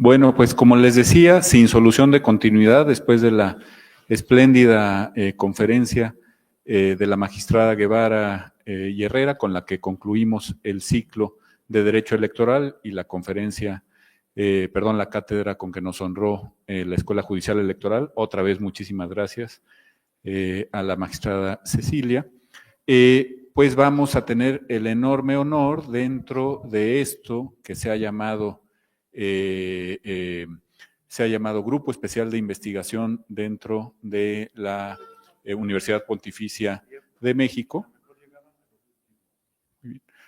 Bueno, pues como les decía, sin solución de continuidad, después de la espléndida conferencia de la magistrada Guevara y Herrera, con la que concluimos el ciclo de Derecho Electoral y la conferencia, la cátedra con que nos honró la Escuela Judicial Electoral. Otra vez, muchísimas gracias a la magistrada Cecilia. Pues vamos a tener el enorme honor dentro de esto que se ha llamado Grupo Especial de Investigación dentro de la Universidad Pontificia de México.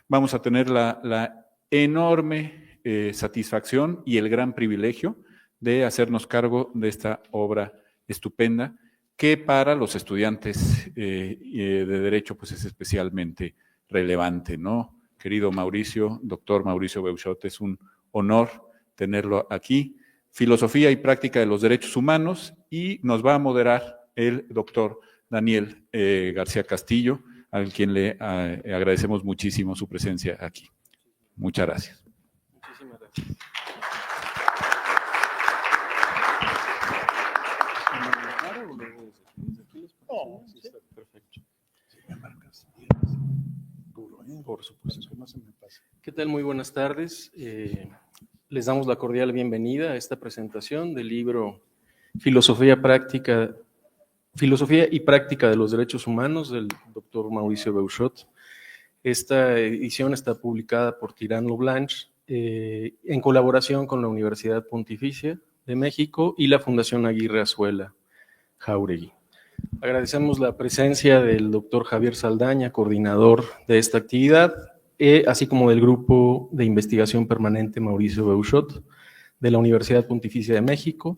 Vamos a tener la enorme satisfacción y el gran privilegio de hacernos cargo de esta obra estupenda que para los estudiantes de Derecho pues es especialmente relevante, ¿no? Querido Mauricio, doctor Mauricio Beuchot, es un honor tenerlo aquí. Filosofía y práctica de los derechos humanos, y nos va a moderar el doctor Daniel García Castillo, a quien le agradecemos muchísimo su presencia aquí. Muchas gracias. Muchísimas gracias. Perfecto. Por supuesto. ¿Qué tal? Muy buenas tardes. Les damos la cordial bienvenida a esta presentación del libro Filosofía y Práctica de los Derechos Humanos del doctor Mauricio Beuchot. Esta edición está publicada por Tirano Blanche en colaboración con la Universidad Pontificia de México y la Fundación Aguirre Azuela Jáuregui. Agradecemos la presencia del doctor Javier Saldaña, coordinador de esta actividad, así como del Grupo de Investigación Permanente Mauricio Beuchot, de la Universidad Pontificia de México,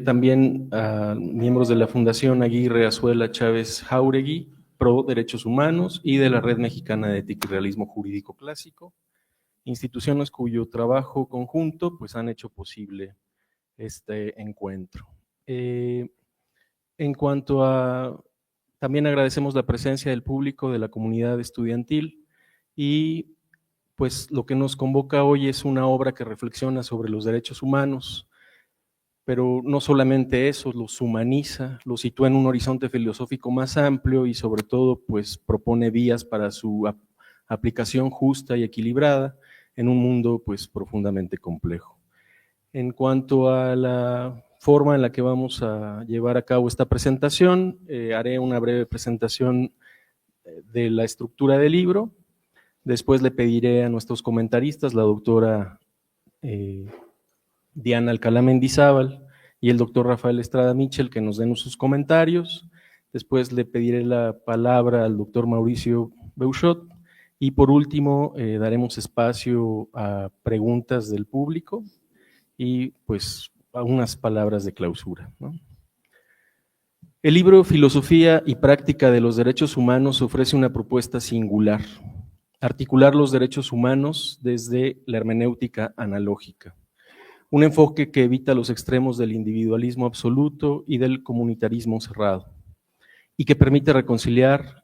también miembros de la Fundación Aguirre Azuela Chávez Jáuregui, Pro Derechos Humanos, y de la Red Mexicana de Ética y Realismo Jurídico Clásico, instituciones cuyo trabajo conjunto pues, han hecho posible este encuentro. En cuanto a, también agradecemos la presencia del público de la comunidad estudiantil, y pues lo que nos convoca hoy es una obra que reflexiona sobre los derechos humanos, pero no solamente eso, los humaniza, los sitúa en un horizonte filosófico más amplio y sobre todo pues propone vías para su aplicación justa y equilibrada en un mundo pues profundamente complejo. En cuanto a la forma en la que vamos a llevar a cabo esta presentación, haré una breve presentación de la estructura del libro. Después le pediré a nuestros comentaristas, la doctora Diana Alcalá Mendizábal y el doctor Rafael Estrada Mitchell, que nos den sus comentarios. Después le pediré la palabra al doctor Mauricio Beuchot y por último daremos espacio a preguntas del público y pues a unas palabras de clausura, ¿no? El libro Filosofía y Práctica de los Derechos Humanos ofrece una propuesta singular: articular los derechos humanos desde la hermenéutica analógica. Un enfoque que evita los extremos del individualismo absoluto y del comunitarismo cerrado, y que permite reconciliar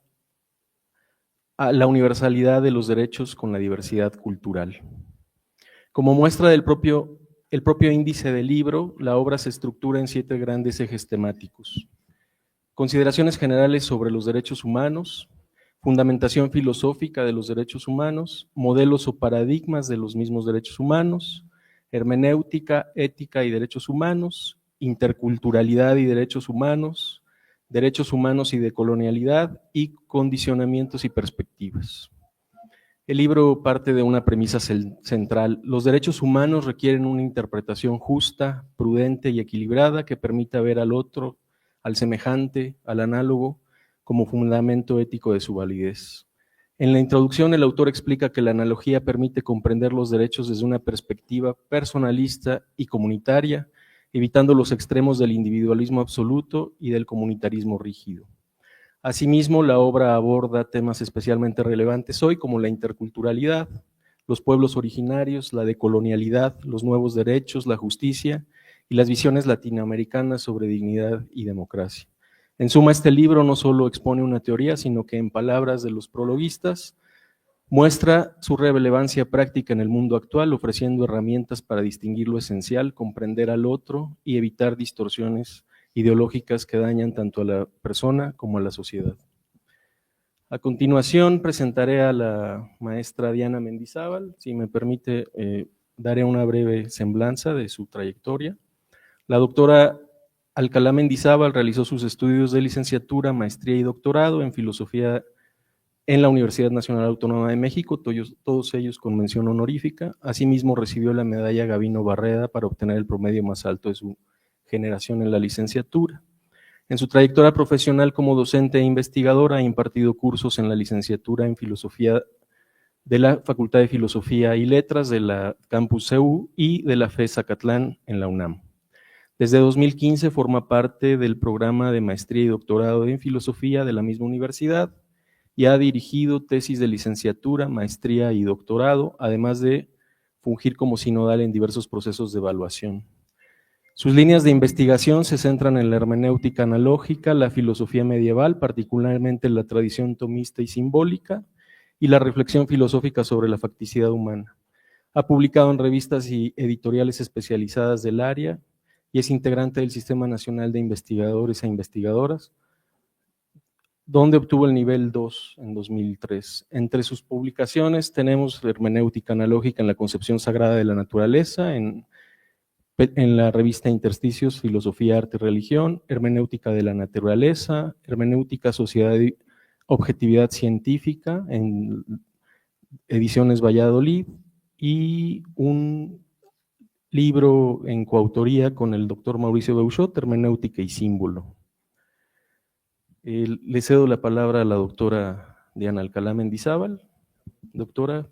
a la universalidad de los derechos con la diversidad cultural. Como muestra del propio índice del libro, la obra se estructura en 7 grandes ejes temáticos: consideraciones generales sobre los derechos humanos, fundamentación filosófica de los derechos humanos, modelos o paradigmas de los mismos derechos humanos, hermenéutica, ética y derechos humanos, interculturalidad y derechos humanos y decolonialidad, y condicionamientos y perspectivas. El libro parte de una premisa central: los derechos humanos requieren una interpretación justa, prudente y equilibrada que permita ver al otro, al semejante, al análogo, como fundamento ético de su validez. En la introducción, el autor explica que la analogía permite comprender los derechos desde una perspectiva personalista y comunitaria, evitando los extremos del individualismo absoluto y del comunitarismo rígido. Asimismo, la obra aborda temas especialmente relevantes hoy, como la interculturalidad, los pueblos originarios, la decolonialidad, los nuevos derechos, la justicia y las visiones latinoamericanas sobre dignidad y democracia. En suma, este libro no solo expone una teoría, sino que en palabras de los prologuistas, Muestra su relevancia práctica en el mundo actual, ofreciendo herramientas para distinguir lo esencial, comprender al otro y evitar distorsiones ideológicas que dañan tanto a la persona como a la sociedad. A continuación presentaré a la maestra Diana Mendizábal. Si me permite, daré una breve semblanza de su trayectoria. La doctora Alcalá Mendizábal realizó sus estudios de licenciatura, maestría y doctorado en filosofía en la Universidad Nacional Autónoma de México, todos ellos con mención honorífica. Asimismo, recibió la medalla Gavino Barreda para obtener el promedio más alto de su generación en la licenciatura. En su trayectoria profesional como docente e investigadora ha impartido cursos en la licenciatura en filosofía de la Facultad de Filosofía y Letras de la Campus CEU y de la FES Zacatlán en la UNAM. Desde 2015 forma parte del programa de maestría y doctorado en filosofía de la misma universidad y ha dirigido tesis de licenciatura, maestría y doctorado, además de fungir como sinodal en diversos procesos de evaluación. Sus líneas de investigación se centran en la hermenéutica analógica, la filosofía medieval, particularmente la tradición tomista y simbólica, y la reflexión filosófica sobre la facticidad humana. Ha publicado en revistas y editoriales especializadas del área y es integrante del Sistema Nacional de Investigadores e Investigadoras, donde obtuvo el nivel 2 en 2003. Entre sus publicaciones tenemos hermenéutica analógica en la concepción sagrada de la naturaleza, en la revista Intersticios, Filosofía, Arte y Religión, hermenéutica de la naturaleza, hermenéutica, sociedad y objetividad científica, en Ediciones Valladolid, y un libro en coautoría con el doctor Mauricio Beuchot, Hermenéutica y Símbolo. Le cedo la palabra a la doctora Diana Alcalá Mendizábal. Doctora.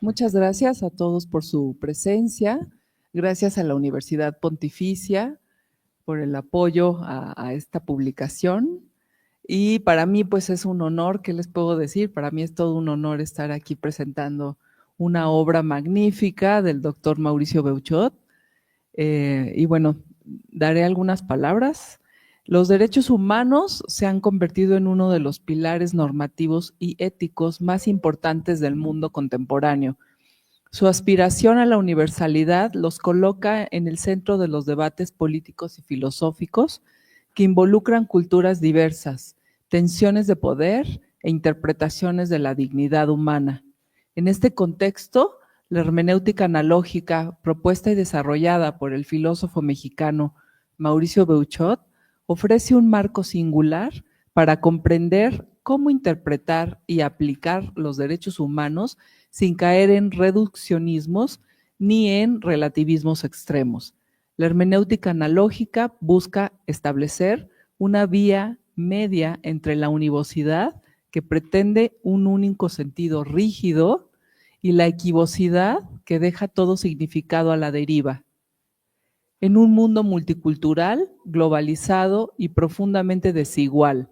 Muchas gracias a todos por su presencia. Gracias a la Universidad Pontificia por el apoyo a esta publicación. Y para mí, pues es un honor, ¿qué les puedo decir? Para mí es todo un honor estar aquí presentando una obra magnífica del doctor Mauricio Beuchot. Y bueno, daré algunas palabras. Los derechos humanos se han convertido en uno de los pilares normativos y éticos más importantes del mundo contemporáneo. Su aspiración a la universalidad los coloca en el centro de los debates políticos y filosóficos que involucran culturas diversas, tensiones de poder e interpretaciones de la dignidad humana. En este contexto, la hermenéutica analógica, propuesta y desarrollada por el filósofo mexicano Mauricio Beuchot, ofrece un marco singular para comprender cómo interpretar y aplicar los derechos humanos sin caer en reduccionismos ni en relativismos extremos. La hermenéutica analógica busca establecer una vía media entre la univocidad, que pretende un único sentido rígido, y la equivocidad, que deja todo significado a la deriva. En un mundo multicultural, globalizado y profundamente desigual,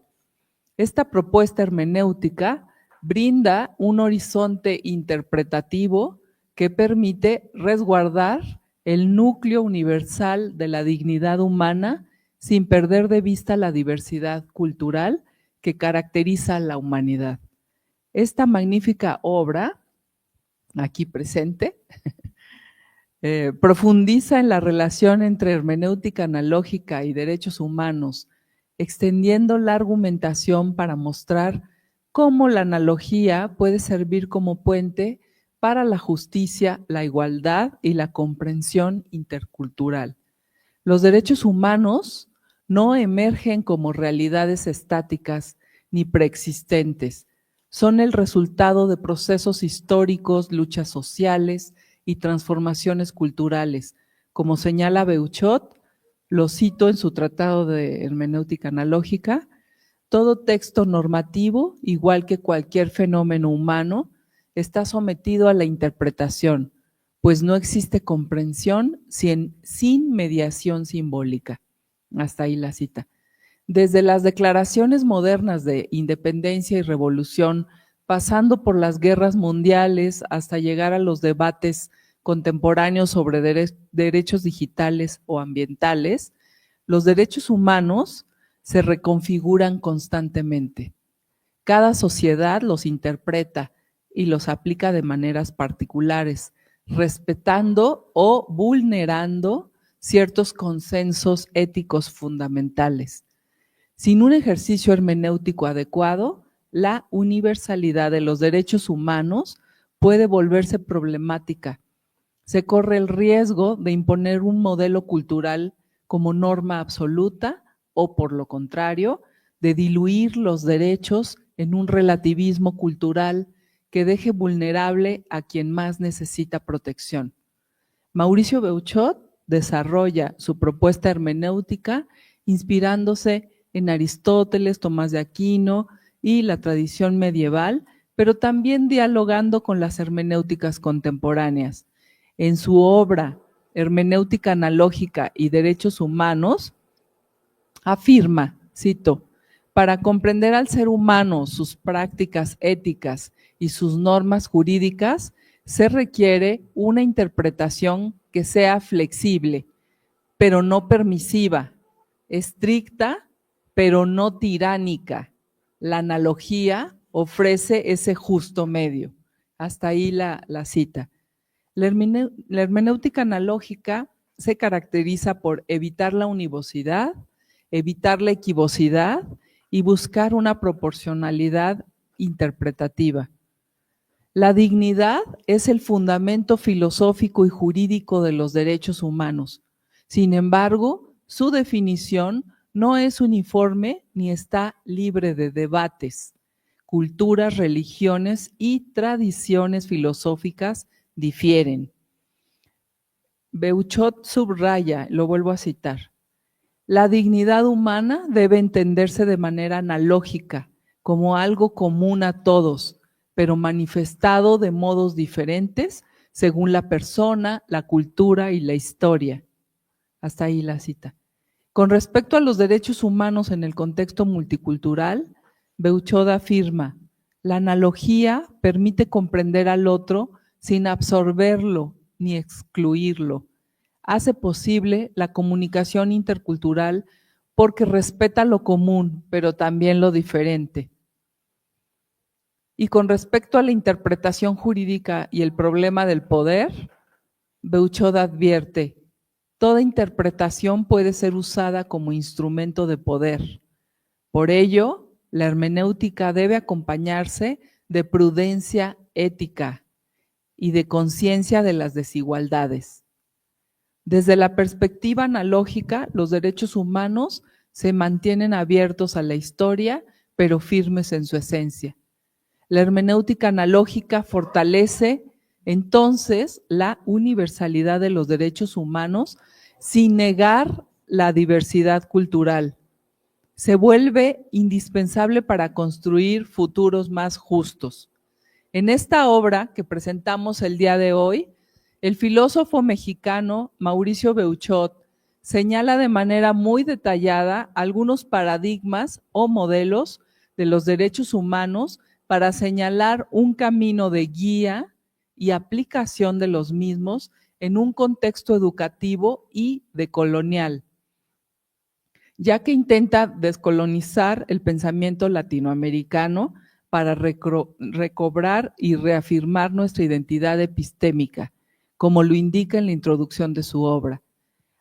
esta propuesta hermenéutica brinda un horizonte interpretativo que permite resguardar el núcleo universal de la dignidad humana sin perder de vista la diversidad cultural que caracteriza a la humanidad. Esta magnífica obra, aquí presente, profundiza en la relación entre hermenéutica analógica y derechos humanos, extendiendo la argumentación para mostrar cómo la analogía puede servir como puente para la justicia, la igualdad y la comprensión intercultural. Los derechos humanos no emergen como realidades estáticas ni preexistentes, son el resultado de procesos históricos, luchas sociales y transformaciones culturales. Como señala Beuchot, lo cito en su tratado de hermenéutica analógica, todo texto normativo, igual que cualquier fenómeno humano, está sometido a la interpretación, pues no existe comprensión sin mediación simbólica. Hasta ahí la cita. Desde las declaraciones modernas de independencia y revolución, pasando por las guerras mundiales hasta llegar a los debates contemporáneos sobre derechos digitales o ambientales, los derechos humanos se reconfiguran constantemente. Cada sociedad los interpreta y los aplica de maneras particulares, respetando o vulnerando ciertos consensos éticos fundamentales. Sin un ejercicio hermenéutico adecuado, la universalidad de los derechos humanos puede volverse problemática. Se corre el riesgo de imponer un modelo cultural como norma absoluta o, por lo contrario, de diluir los derechos en un relativismo cultural que deje vulnerable a quien más necesita protección. Mauricio Beuchot desarrolla su propuesta hermenéutica inspirándose en Aristóteles, Tomás de Aquino y la tradición medieval, pero también dialogando con las hermenéuticas contemporáneas. En su obra Hermenéutica analógica y derechos humanos, afirma, cito, para comprender al ser humano, sus prácticas éticas y sus normas jurídicas, se requiere una interpretación que sea flexible, pero no permisiva, estricta, pero no tiránica. La analogía ofrece ese justo medio. Hasta ahí la cita. La hermenéutica analógica se caracteriza por evitar la univocidad, evitar la equivocidad y buscar una proporcionalidad interpretativa. La dignidad es el fundamento filosófico y jurídico de los derechos humanos. Sin embargo, su definición no es uniforme ni está libre de debates. Culturas, religiones y tradiciones filosóficas difieren. Beuchot subraya, lo vuelvo a citar, la dignidad humana debe entenderse de manera analógica, como algo común a todos, pero manifestado de modos diferentes según la persona, la cultura y la historia. Hasta ahí la cita. Con respecto a los derechos humanos en el contexto multicultural, Beuchot afirma, la analogía permite comprender al otro sin absorberlo ni excluirlo. Hace posible la comunicación intercultural porque respeta lo común, pero también lo diferente. Y con respecto a la interpretación jurídica y el problema del poder, Beuchot advierte, toda interpretación puede ser usada como instrumento de poder. Por ello, la hermenéutica debe acompañarse de prudencia ética y de conciencia de las desigualdades. Desde la perspectiva analógica, los derechos humanos se mantienen abiertos a la historia, pero firmes en su esencia. La hermenéutica analógica fortalece entonces la universalidad de los derechos humanos sin negar la diversidad cultural. Se vuelve indispensable para construir futuros más justos. En esta obra que presentamos el día de hoy, el filósofo mexicano Mauricio Beuchot señala de manera muy detallada algunos paradigmas o modelos de los derechos humanos para señalar un camino de guía y aplicación de los mismos en un contexto educativo y decolonial, ya que intenta descolonizar el pensamiento latinoamericano para recobrar y reafirmar nuestra identidad epistémica, como lo indica en la introducción de su obra.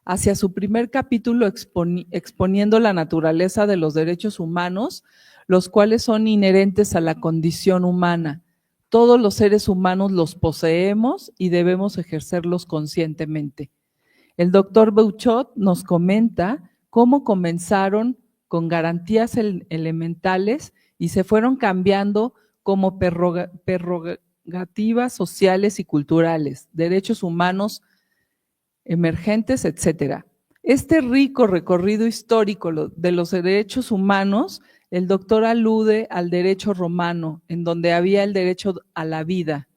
Hacia su primer capítulo exponiendo la naturaleza de los derechos humanos, los cuales son inherentes a la condición humana. Todos los seres humanos los poseemos y debemos ejercerlos conscientemente. El doctor Beuchot nos comenta cómo comenzaron con garantías elementales y se fueron cambiando como prerrogativas sociales y culturales, derechos humanos emergentes, etc. Este rico recorrido histórico de los derechos humanos, el doctor alude al derecho romano, en donde había el derecho a la vida,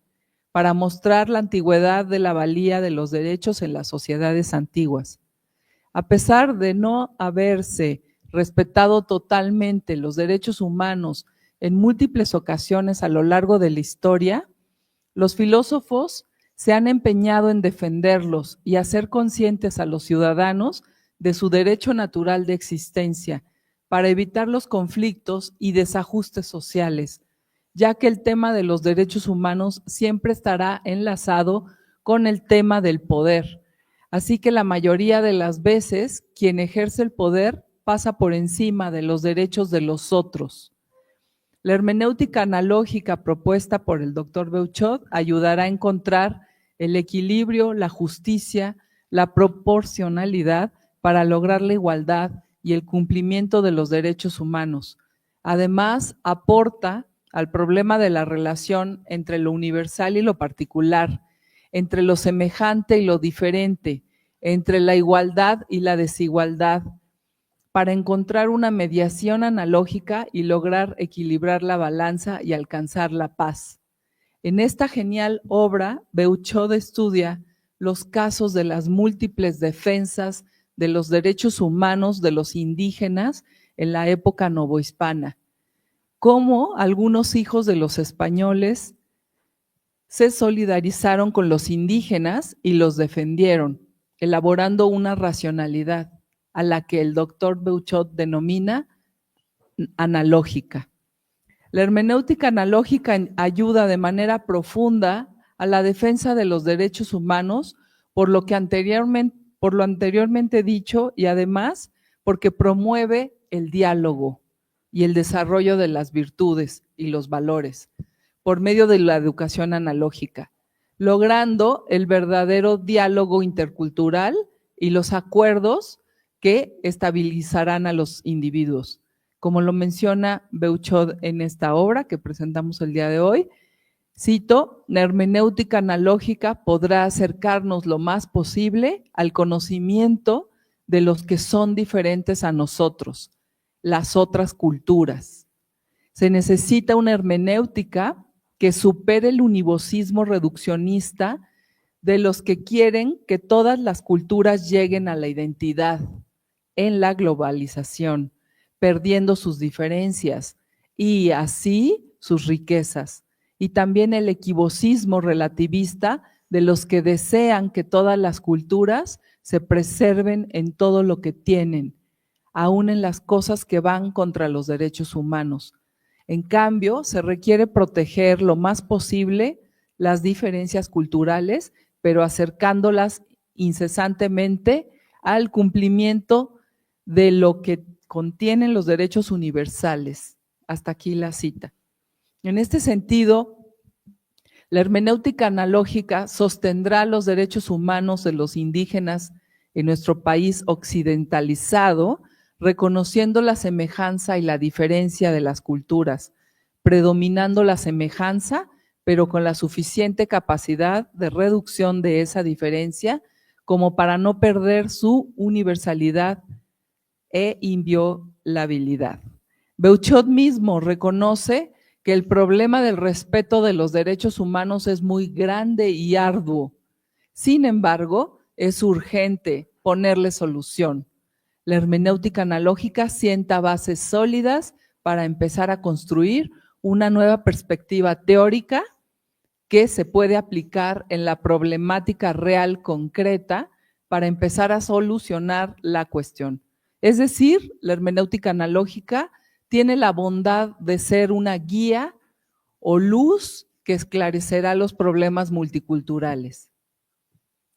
para mostrar la antigüedad de la valía de los derechos en las sociedades antiguas. A pesar de no haberse respetado totalmente los derechos humanos en múltiples ocasiones a lo largo de la historia, los filósofos se han empeñado en defenderlos y hacer conscientes a los ciudadanos de su derecho natural de existencia para evitar los conflictos y desajustes sociales, ya que el tema de los derechos humanos siempre estará enlazado con el tema del poder. Así que la mayoría de las veces, quien ejerce el poder pasa por encima de los derechos de los otros. La hermenéutica analógica propuesta por el doctor Beuchot ayudará a encontrar el equilibrio, la justicia, la proporcionalidad para lograr la igualdad y el cumplimiento de los derechos humanos. Además, aporta al problema de la relación entre lo universal y lo particular, entre lo semejante y lo diferente, entre la igualdad y la desigualdad, para encontrar una mediación analógica y lograr equilibrar la balanza y alcanzar la paz. En esta genial obra, Beuchot estudia los casos de las múltiples defensas de los derechos humanos de los indígenas en la época novohispana, cómo algunos hijos de los españoles se solidarizaron con los indígenas y los defendieron, elaborando una racionalidad a la que el doctor Beuchot denomina analógica. La hermenéutica analógica ayuda de manera profunda a la defensa de los derechos humanos por lo anteriormente dicho y además porque promueve el diálogo y el desarrollo de las virtudes y los valores por medio de la educación analógica, logrando el verdadero diálogo intercultural y los acuerdos que estabilizarán a los individuos. Como lo menciona Beuchot en esta obra que presentamos el día de hoy, cito, la hermenéutica analógica podrá acercarnos lo más posible al conocimiento de los que son diferentes a nosotros, las otras culturas. Se necesita una hermenéutica que supere el univocismo reduccionista de los que quieren que todas las culturas lleguen a la identidad en la globalización, perdiendo sus diferencias y así sus riquezas, y también el equivocismo relativista de los que desean que todas las culturas se preserven en todo lo que tienen, aún en las cosas que van contra los derechos humanos. En cambio, se requiere proteger lo más posible las diferencias culturales, pero acercándolas incesantemente al cumplimiento de lo que contienen los derechos universales. Hasta aquí la cita. En este sentido, la hermenéutica analógica sostendrá los derechos humanos de los indígenas en nuestro país occidentalizado, reconociendo la semejanza y la diferencia de las culturas, predominando la semejanza, pero con la suficiente capacidad de reducción de esa diferencia como para no perder su universalidad e inviolabilidad. Beuchot mismo reconoce que el problema del respeto de los derechos humanos es muy grande y arduo. Sin embargo, es urgente ponerle solución. La hermenéutica analógica sienta bases sólidas para empezar a construir una nueva perspectiva teórica que se puede aplicar en la problemática real concreta para empezar a solucionar la cuestión. Es decir, la hermenéutica analógica tiene la bondad de ser una guía o luz que esclarecerá los problemas multiculturales.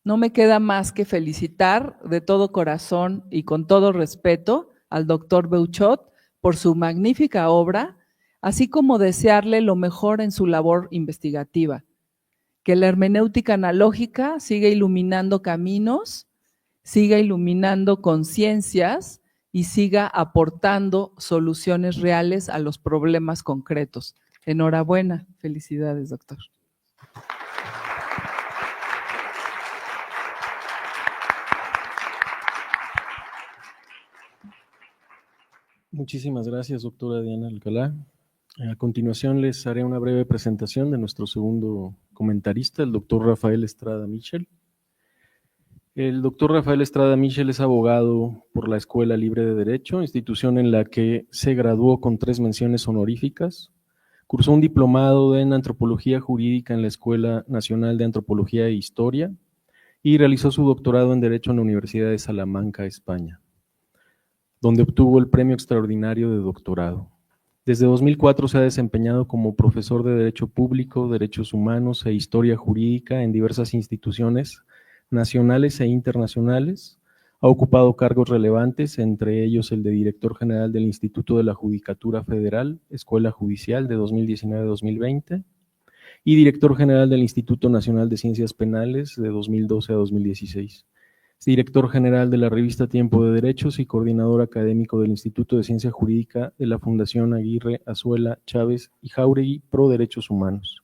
No me queda más que felicitar de todo corazón y con todo respeto al doctor Beuchot por su magnífica obra, así como desearle lo mejor en su labor investigativa. Que la hermenéutica analógica siga iluminando caminos, siga iluminando conciencias y siga aportando soluciones reales a los problemas concretos. Enhorabuena, felicidades, doctor. Muchísimas gracias, doctora Diana Alcalá. A continuación les haré una breve presentación de nuestro segundo comentarista, el doctor Rafael Estrada Mitchell. El doctor Rafael Estrada Mitchell es abogado por la Escuela Libre de Derecho, institución en la que se graduó con 3 menciones honoríficas, Cursó un diplomado en Antropología Jurídica en la Escuela Nacional de Antropología e Historia y realizó su doctorado en Derecho en la Universidad de Salamanca, España, donde obtuvo el Premio Extraordinario de Doctorado. Desde 2004 se ha desempeñado como profesor de Derecho Público, Derechos Humanos e Historia Jurídica en diversas instituciones nacionales e internacionales. Ha ocupado cargos relevantes, entre ellos el de director general del Instituto de la Judicatura Federal, Escuela Judicial de 2019-2020, y director general del Instituto Nacional de Ciencias Penales de 2012 a 2016. Es director general de la revista Tiempo de Derechos y coordinador académico del Instituto de Ciencia Jurídica de la Fundación Aguirre, Azuela, Chávez y Jáuregui Pro Derechos Humanos.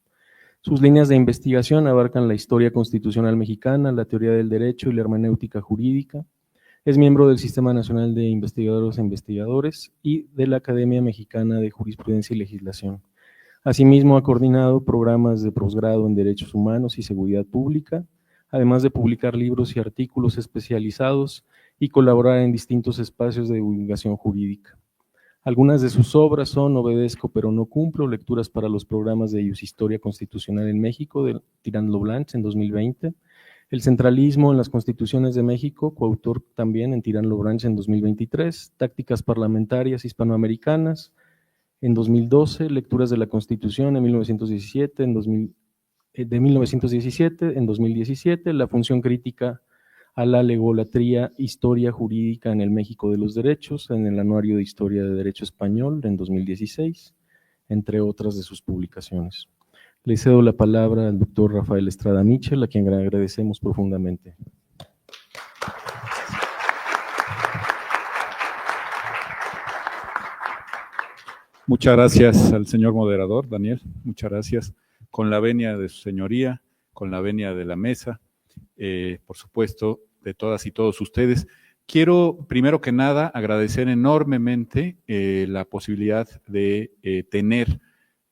Sus líneas de investigación abarcan la historia constitucional mexicana, la teoría del derecho y la hermenéutica jurídica. Es miembro del Sistema Nacional de Investigadoras e Investigadores y de la Academia Mexicana de Jurisprudencia y Legislación. Asimismo, ha coordinado programas de posgrado en Derechos Humanos y Seguridad Pública, además de publicar libros y artículos especializados y colaborar en distintos espacios de divulgación jurídica. Algunas de sus obras son Obedezco pero no cumplo, lecturas para los programas de Historia Constitucional en México, de Tirant lo Blanch en 2020, El centralismo en las constituciones de México, coautor también en Tirant lo Blanch en 2023, Tácticas parlamentarias hispanoamericanas en 2012, Lecturas de la Constitución en 1917, de 1917, en 2017, La función crítica a la legolatría, historia jurídica en el México de los derechos, en el Anuario de Historia de Derecho Español en 2016, entre otras de sus publicaciones. Le cedo la palabra al doctor Rafael Estrada Mitchell, a quien agradecemos profundamente. Muchas gracias al señor moderador, Daniel. Muchas gracias. Con la venia de su señoría, con la venia de la mesa, por supuesto, de todas y todos ustedes. Quiero, primero que nada, agradecer enormemente la posibilidad de tener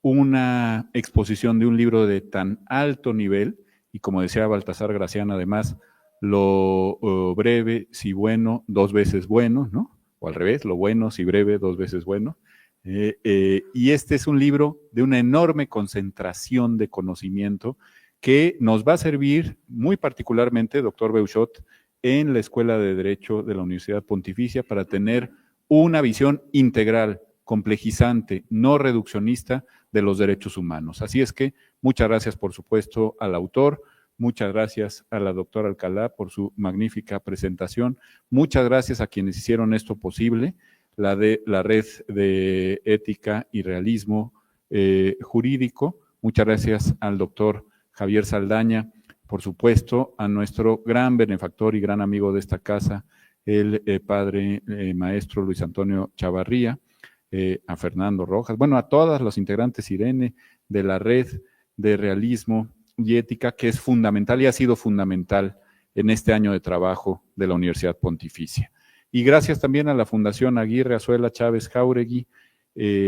una exposición de un libro de tan alto nivel, y como decía Baltasar Gracián, además, lo breve, si bueno, dos veces bueno, ¿no? O al revés, lo bueno, si breve, dos veces bueno. Y este es un libro de una enorme concentración de conocimiento que nos va a servir muy particularmente, doctor Beuchot, en la Escuela de Derecho de la Universidad Pontificia para tener una visión integral, complejizante, no reduccionista de los derechos humanos. Así es que muchas gracias, por supuesto, al autor, muchas gracias a la doctora Alcalá por su magnífica presentación, muchas gracias a quienes hicieron esto posible, la Red de Ética y Realismo Jurídico, muchas gracias al doctor Javier Saldaña, por supuesto, a nuestro gran benefactor y gran amigo de esta casa, el padre maestro Luis Antonio Chavarría, a Fernando Rojas, bueno, a todas los integrantes, Irene, de la Red de Realismo y Ética, que es fundamental y ha sido fundamental en este año de trabajo de la Universidad Pontificia. Y gracias también a la Fundación Aguirre, Azuela, Chávez, Jáuregui,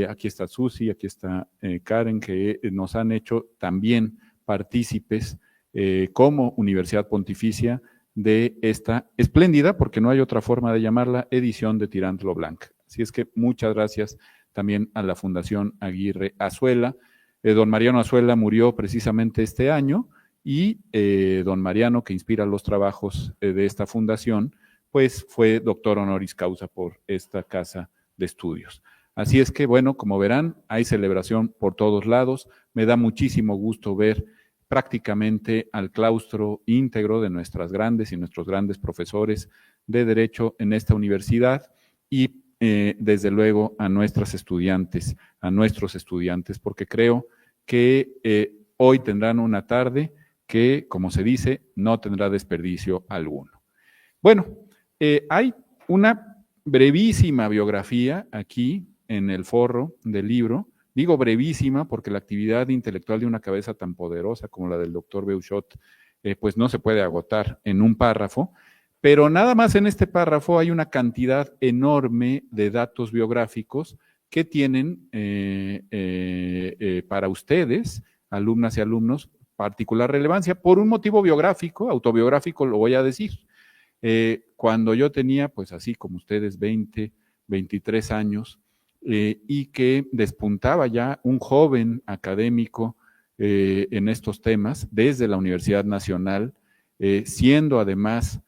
aquí está Susi, aquí está Karen, que nos han hecho también partícipes como Universidad Pontificia de esta espléndida, porque no hay otra forma de llamarla, edición de Tirant lo Blanc. Así es que muchas gracias también a la Fundación Aguirre Azuela. Don Mariano Azuela murió precisamente este año y don Mariano, que inspira los trabajos de esta fundación, pues fue doctor honoris causa por esta casa de estudios. Así es que, bueno, como verán, hay celebración por todos lados. Me da muchísimo gusto ver prácticamente al claustro íntegro de nuestras grandes y nuestros grandes profesores de Derecho en esta universidad y desde luego a nuestras estudiantes, a nuestros estudiantes, porque creo que hoy tendrán una tarde que, como se dice, no tendrá desperdicio alguno. Bueno, hay una brevísima biografía aquí en el forro del libro. Digo brevísima porque la actividad intelectual de una cabeza tan poderosa como la del doctor Beuchot, pues no se puede agotar en un párrafo, pero nada más en este párrafo hay una cantidad enorme de datos biográficos que tienen para ustedes, alumnas y alumnos, particular relevancia por un motivo biográfico, autobiográfico, lo voy a decir. Cuando yo tenía, pues así como ustedes, 20, 23 años, y que despuntaba ya un joven académico en estos temas desde la Universidad Nacional, siendo además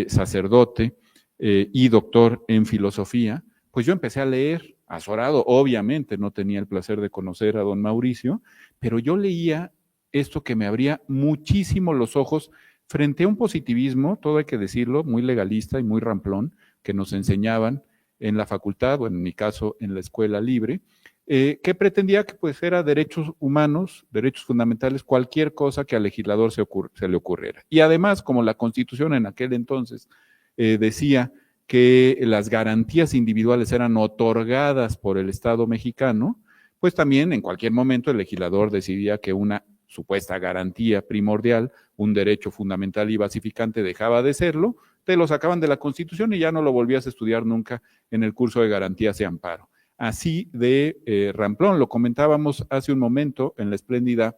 sacerdote y doctor en filosofía, pues yo empecé a leer, azorado, obviamente no tenía el placer de conocer a don Mauricio, pero yo leía esto que me abría muchísimo los ojos frente a un positivismo, todo hay que decirlo, muy legalista y muy ramplón, que nos enseñaban en la facultad, o en mi caso en la escuela libre, que pretendía que pues era derechos humanos, derechos fundamentales, cualquier cosa que al legislador se le ocurriera. Y además, como la Constitución en aquel entonces decía que las garantías individuales eran otorgadas por el Estado mexicano, pues también en cualquier momento el legislador decidía que una supuesta garantía primordial, un derecho fundamental y basificante dejaba de serlo, te lo sacaban de la Constitución y ya no lo volvías a estudiar nunca en el curso de garantías y amparo. Así de ramplón, lo comentábamos hace un momento en la espléndida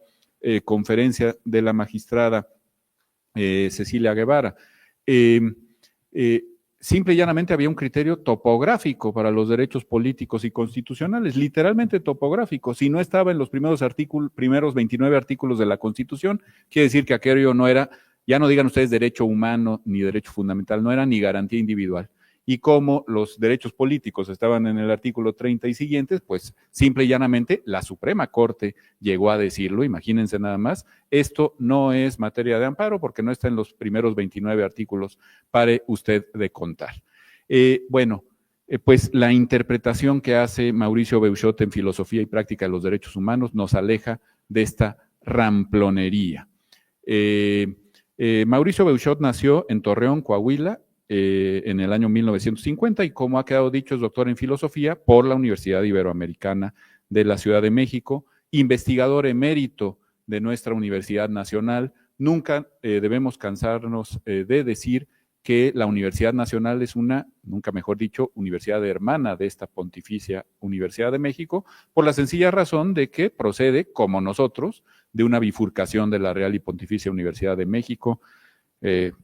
conferencia de la magistrada Cecilia Guevara. Simple y llanamente había un criterio topográfico para los derechos políticos y constitucionales, literalmente topográfico. Si no estaba en los primeros 29 artículos de la Constitución, quiere decir que aquello no era, ya no digan ustedes derecho humano ni derecho fundamental, no era ni garantía individual. Y como los derechos políticos estaban en el artículo 30 y siguientes, pues simple y llanamente la Suprema Corte llegó a decirlo, imagínense nada más, esto no es materia de amparo porque no está en los primeros 29 artículos, pare usted de contar. Pues la interpretación que hace Mauricio Beuchot en Filosofía y Práctica de los Derechos Humanos nos aleja de esta ramplonería. Mauricio Beuchot nació en Torreón, Coahuila, en el año 1950 y como ha quedado dicho es doctor en filosofía por la Universidad Iberoamericana de la Ciudad de México, investigador emérito de nuestra Universidad Nacional. Nunca debemos cansarnos de decir que la Universidad Nacional es una, nunca mejor dicho, universidad hermana de esta Pontificia Universidad de México, por la sencilla razón de que procede, como nosotros, de una bifurcación de la Real y Pontificia Universidad de México.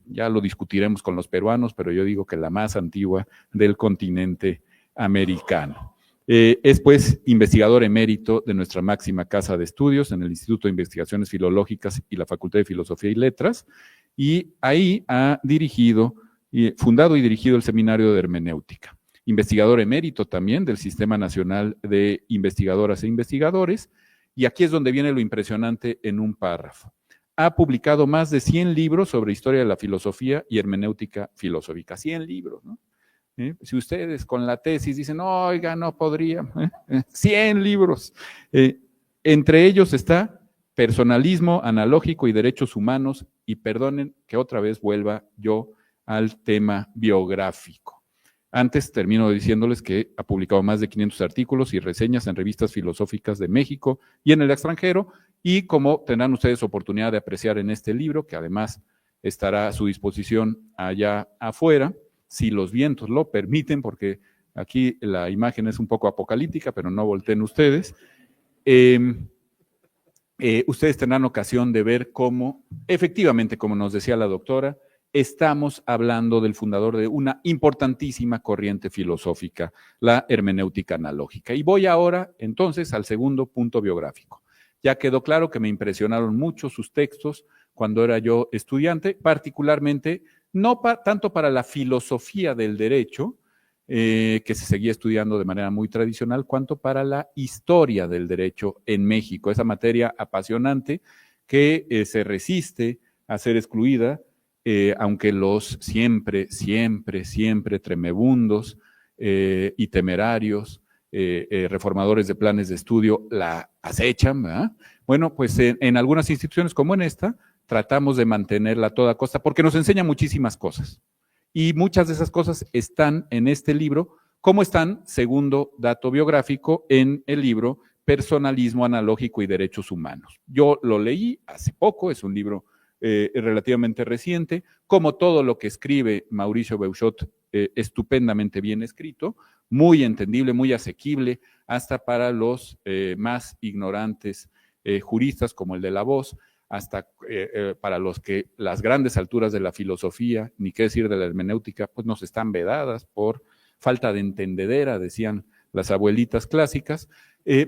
Ya lo discutiremos con los peruanos, pero yo digo que la más antigua del continente americano. Es pues investigador emérito de nuestra máxima casa de estudios en el Instituto de Investigaciones Filológicas y la Facultad de Filosofía y Letras, y ahí ha fundado y dirigido el Seminario de Hermenéutica. Investigador emérito también del Sistema Nacional de Investigadoras e Investigadores, y aquí es donde viene lo impresionante en un párrafo. Ha publicado más de 100 libros sobre historia de la filosofía y hermenéutica filosófica. 100 libros, ¿no? Si ustedes con la tesis dicen, oiga, no podría, 100 libros. Entre ellos está Personalismo Analógico y Derechos Humanos, y perdonen que otra vez vuelva yo al tema biográfico. Antes termino diciéndoles que ha publicado más de 500 artículos y reseñas en revistas filosóficas de México y en el extranjero, y como tendrán ustedes oportunidad de apreciar en este libro, que además estará a su disposición allá afuera, si los vientos lo permiten, porque aquí la imagen es un poco apocalíptica, pero no volteen ustedes. Ustedes tendrán ocasión de ver cómo, efectivamente, como nos decía la doctora, estamos hablando del fundador de una importantísima corriente filosófica, la hermenéutica analógica. Y voy ahora, entonces, al segundo punto biográfico. Ya quedó claro que me impresionaron mucho sus textos cuando era yo estudiante, particularmente, no tanto para la filosofía del derecho, que se seguía estudiando de manera muy tradicional, cuanto para la historia del derecho en México, esa materia apasionante que se resiste a ser excluida, aunque los siempre tremebundos y temerarios reformadores de planes de estudio la acechan, ¿verdad? Bueno, pues en algunas instituciones como en esta, tratamos de mantenerla a toda costa, porque nos enseña muchísimas cosas. Y muchas de esas cosas están en este libro, como están, segundo dato biográfico, en el libro Personalismo Analógico y Derechos Humanos. Yo lo leí hace poco, es un libro relativamente reciente, como todo lo que escribe Mauricio Beuchot, estupendamente bien escrito, muy entendible, muy asequible, hasta para los más ignorantes juristas como el de la Voz, hasta para los que las grandes alturas de la filosofía, ni qué decir de la hermenéutica, pues nos están vedadas por falta de entendedera, decían las abuelitas clásicas,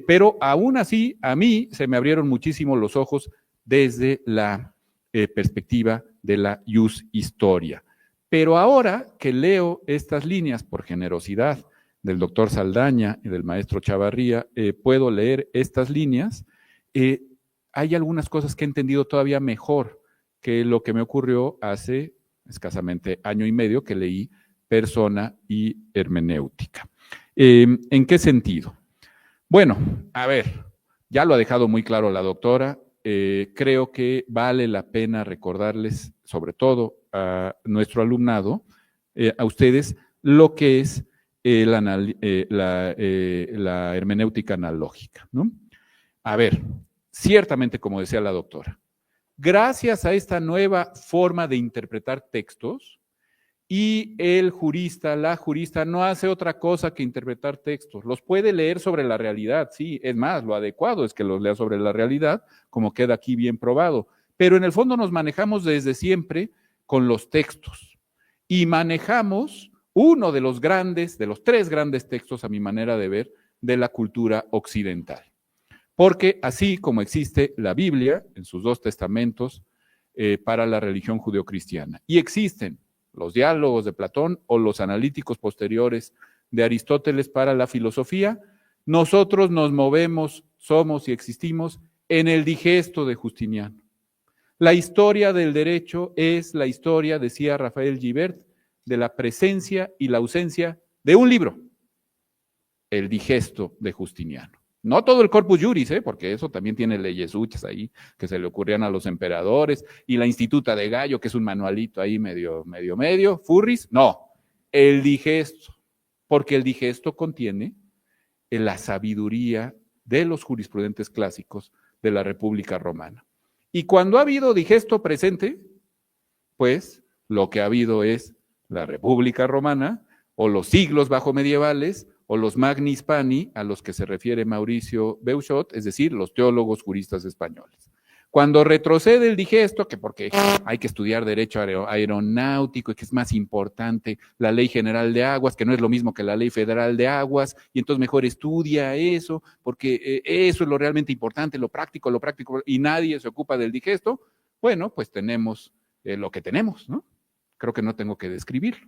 pero aún así a mí se me abrieron muchísimo los ojos desde la perspectiva de la jus historia. Pero ahora que leo estas líneas por generosidad del doctor Saldaña y del maestro Chavarría, puedo leer estas líneas, hay algunas cosas que he entendido todavía mejor que lo que me ocurrió hace escasamente año y medio que leí Persona y Hermenéutica. ¿En qué sentido? Bueno, a ver, ya lo ha dejado muy claro la doctora. Creo que vale la pena recordarles, sobre todo a nuestro alumnado, a ustedes, lo que es la hermenéutica analógica, ¿no? A ver, ciertamente, como decía la doctora, gracias a esta nueva forma de interpretar textos, y el jurista, la jurista, no hace otra cosa que interpretar textos. Los puede leer sobre la realidad, sí, es más, lo adecuado es que los lea sobre la realidad, como queda aquí bien probado. Pero en el fondo nos manejamos desde siempre con los textos. Y manejamos uno de los grandes, de los tres grandes textos, a mi manera de ver, de la cultura occidental. Porque así como existe la Biblia, en sus dos testamentos, para la religión judeocristiana, y existen los diálogos de Platón o los analíticos posteriores de Aristóteles para la filosofía, nosotros nos movemos, somos y existimos en el digesto de Justiniano. La historia del derecho es la historia, decía Rafael Gibert, de la presencia y la ausencia de un libro, el digesto de Justiniano. No todo el Corpus Juris, porque eso también tiene leyesuchas ahí que se le ocurrían a los emperadores, y la Instituta de Gallo, que es un manualito ahí medio, furris. No, el digesto, porque el digesto contiene la sabiduría de los jurisprudentes clásicos de la República Romana. Y cuando ha habido digesto presente, pues lo que ha habido es la República Romana o los siglos bajomedievales o los Magni Hispani, a los que se refiere Mauricio Beuchot, es decir, los teólogos juristas españoles. Cuando retrocede el digesto, que porque hay que estudiar derecho aeronáutico y que es más importante la ley general de aguas, que no es lo mismo que la ley federal de aguas, y entonces mejor estudia eso, porque eso es lo realmente importante, lo práctico, y nadie se ocupa del digesto, bueno, pues tenemos lo que tenemos, ¿no? Creo que no tengo que describirlo.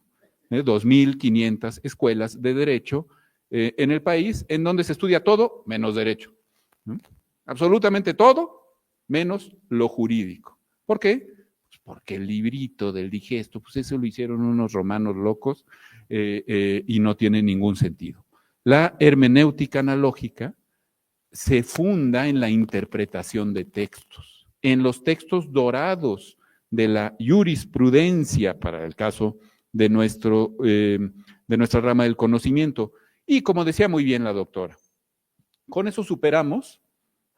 2.500 escuelas de derecho en el país, en donde se estudia todo menos derecho, ¿no? Absolutamente todo menos lo jurídico. ¿Por qué? Pues porque el librito del digesto, pues eso lo hicieron unos romanos locos y no tiene ningún sentido. La hermenéutica analógica se funda en la interpretación de textos, en los textos dorados de la jurisprudencia, para el caso de nuestra rama del conocimiento. Y como decía muy bien la doctora, con eso superamos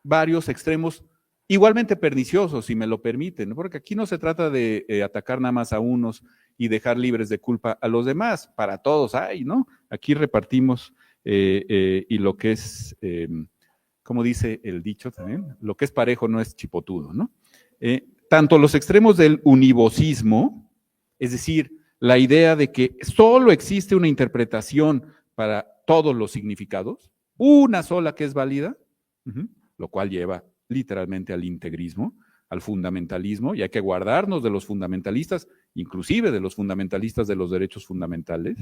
varios extremos igualmente perniciosos, si me lo permiten, porque aquí no se trata de atacar nada más a unos y dejar libres de culpa a los demás, para todos hay, ¿no? Aquí repartimos y lo que es, como dice el dicho también, lo que es parejo no es chipotudo, ¿no? Tanto los extremos del univocismo, es decir, la idea de que solo existe una interpretación para todos los significados, una sola que es válida, lo cual lleva literalmente al integrismo, al fundamentalismo, y hay que guardarnos de los fundamentalistas, inclusive de los fundamentalistas de los derechos fundamentales.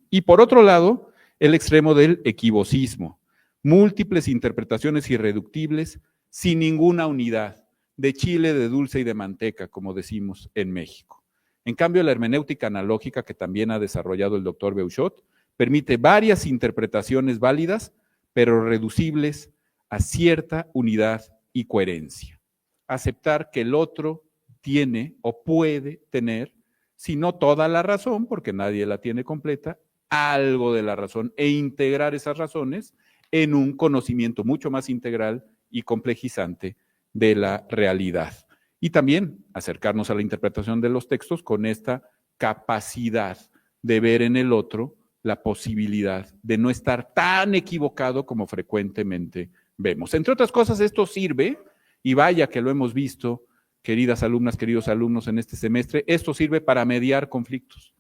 Y por otro lado, el extremo del equivocismo, múltiples interpretaciones irreductibles sin ninguna unidad, de chile, de dulce y de manteca, como decimos en México. En cambio, la hermenéutica analógica, que también ha desarrollado el doctor Beuchot, permite varias interpretaciones válidas, pero reducibles a cierta unidad y coherencia. Aceptar que el otro tiene o puede tener, si no toda la razón, porque nadie la tiene completa, algo de la razón, e integrar esas razones en un conocimiento mucho más integral y complejizante de la realidad. Y también acercarnos a la interpretación de los textos con esta capacidad de ver en el otro la posibilidad de no estar tan equivocado como frecuentemente vemos. Entre otras cosas, esto sirve, y vaya que lo hemos visto, queridas alumnas, queridos alumnos, en este semestre, esto sirve para mediar conflictos.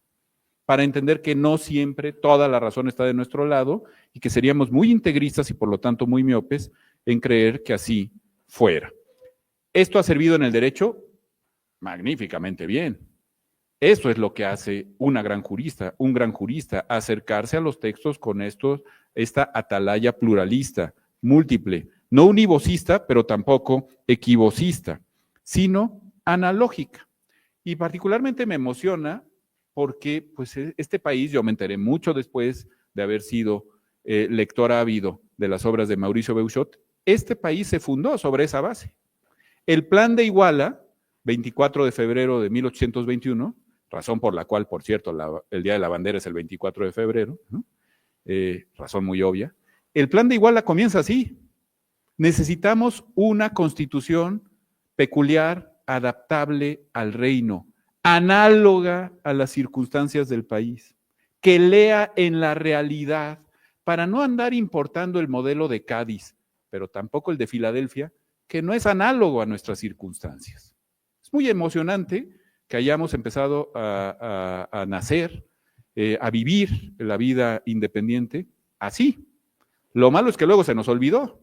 para entender que no siempre toda la razón está de nuestro lado y que seríamos muy integristas y por lo tanto muy miopes en creer que así fuera. Esto ha servido en el derecho magníficamente bien. Eso es lo que hace un gran jurista, acercarse a los textos con esta atalaya pluralista, múltiple, no univocista, pero tampoco equivocista, sino analógica. Y particularmente me emociona porque pues, este país, yo me enteré mucho después de haber sido lector ávido de las obras de Mauricio Beuchot, este país se fundó sobre esa base. El Plan de Iguala, 24 de febrero de 1821, razón por la cual, por cierto, el Día de la Bandera es el 24 de febrero, ¿no? Razón muy obvia. El Plan de Iguala comienza así. Necesitamos una constitución peculiar, adaptable al reino, análoga a las circunstancias del país, que lea en la realidad para no andar importando el modelo de Cádiz, pero tampoco el de Filadelfia, que no es análogo a nuestras circunstancias. Es muy emocionante que hayamos empezado a nacer, a vivir la vida independiente así. Lo malo es que luego se nos olvidó.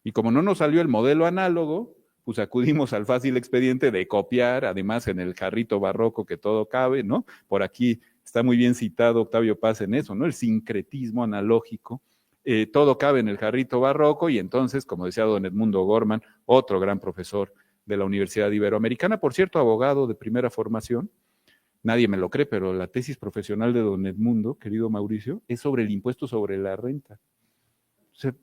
Y como no nos salió el modelo análogo, pues acudimos al fácil expediente de copiar, además en el jarrito barroco que todo cabe, ¿no? Por aquí está muy bien citado Octavio Paz en eso, ¿no? El sincretismo analógico. Todo cabe en el jarrito barroco y entonces, como decía don Edmundo Gorman, otro gran profesor de la Universidad Iberoamericana, por cierto, abogado de primera formación, nadie me lo cree, pero la tesis profesional de don Edmundo, querido Mauricio, es sobre el impuesto sobre la renta. O sea,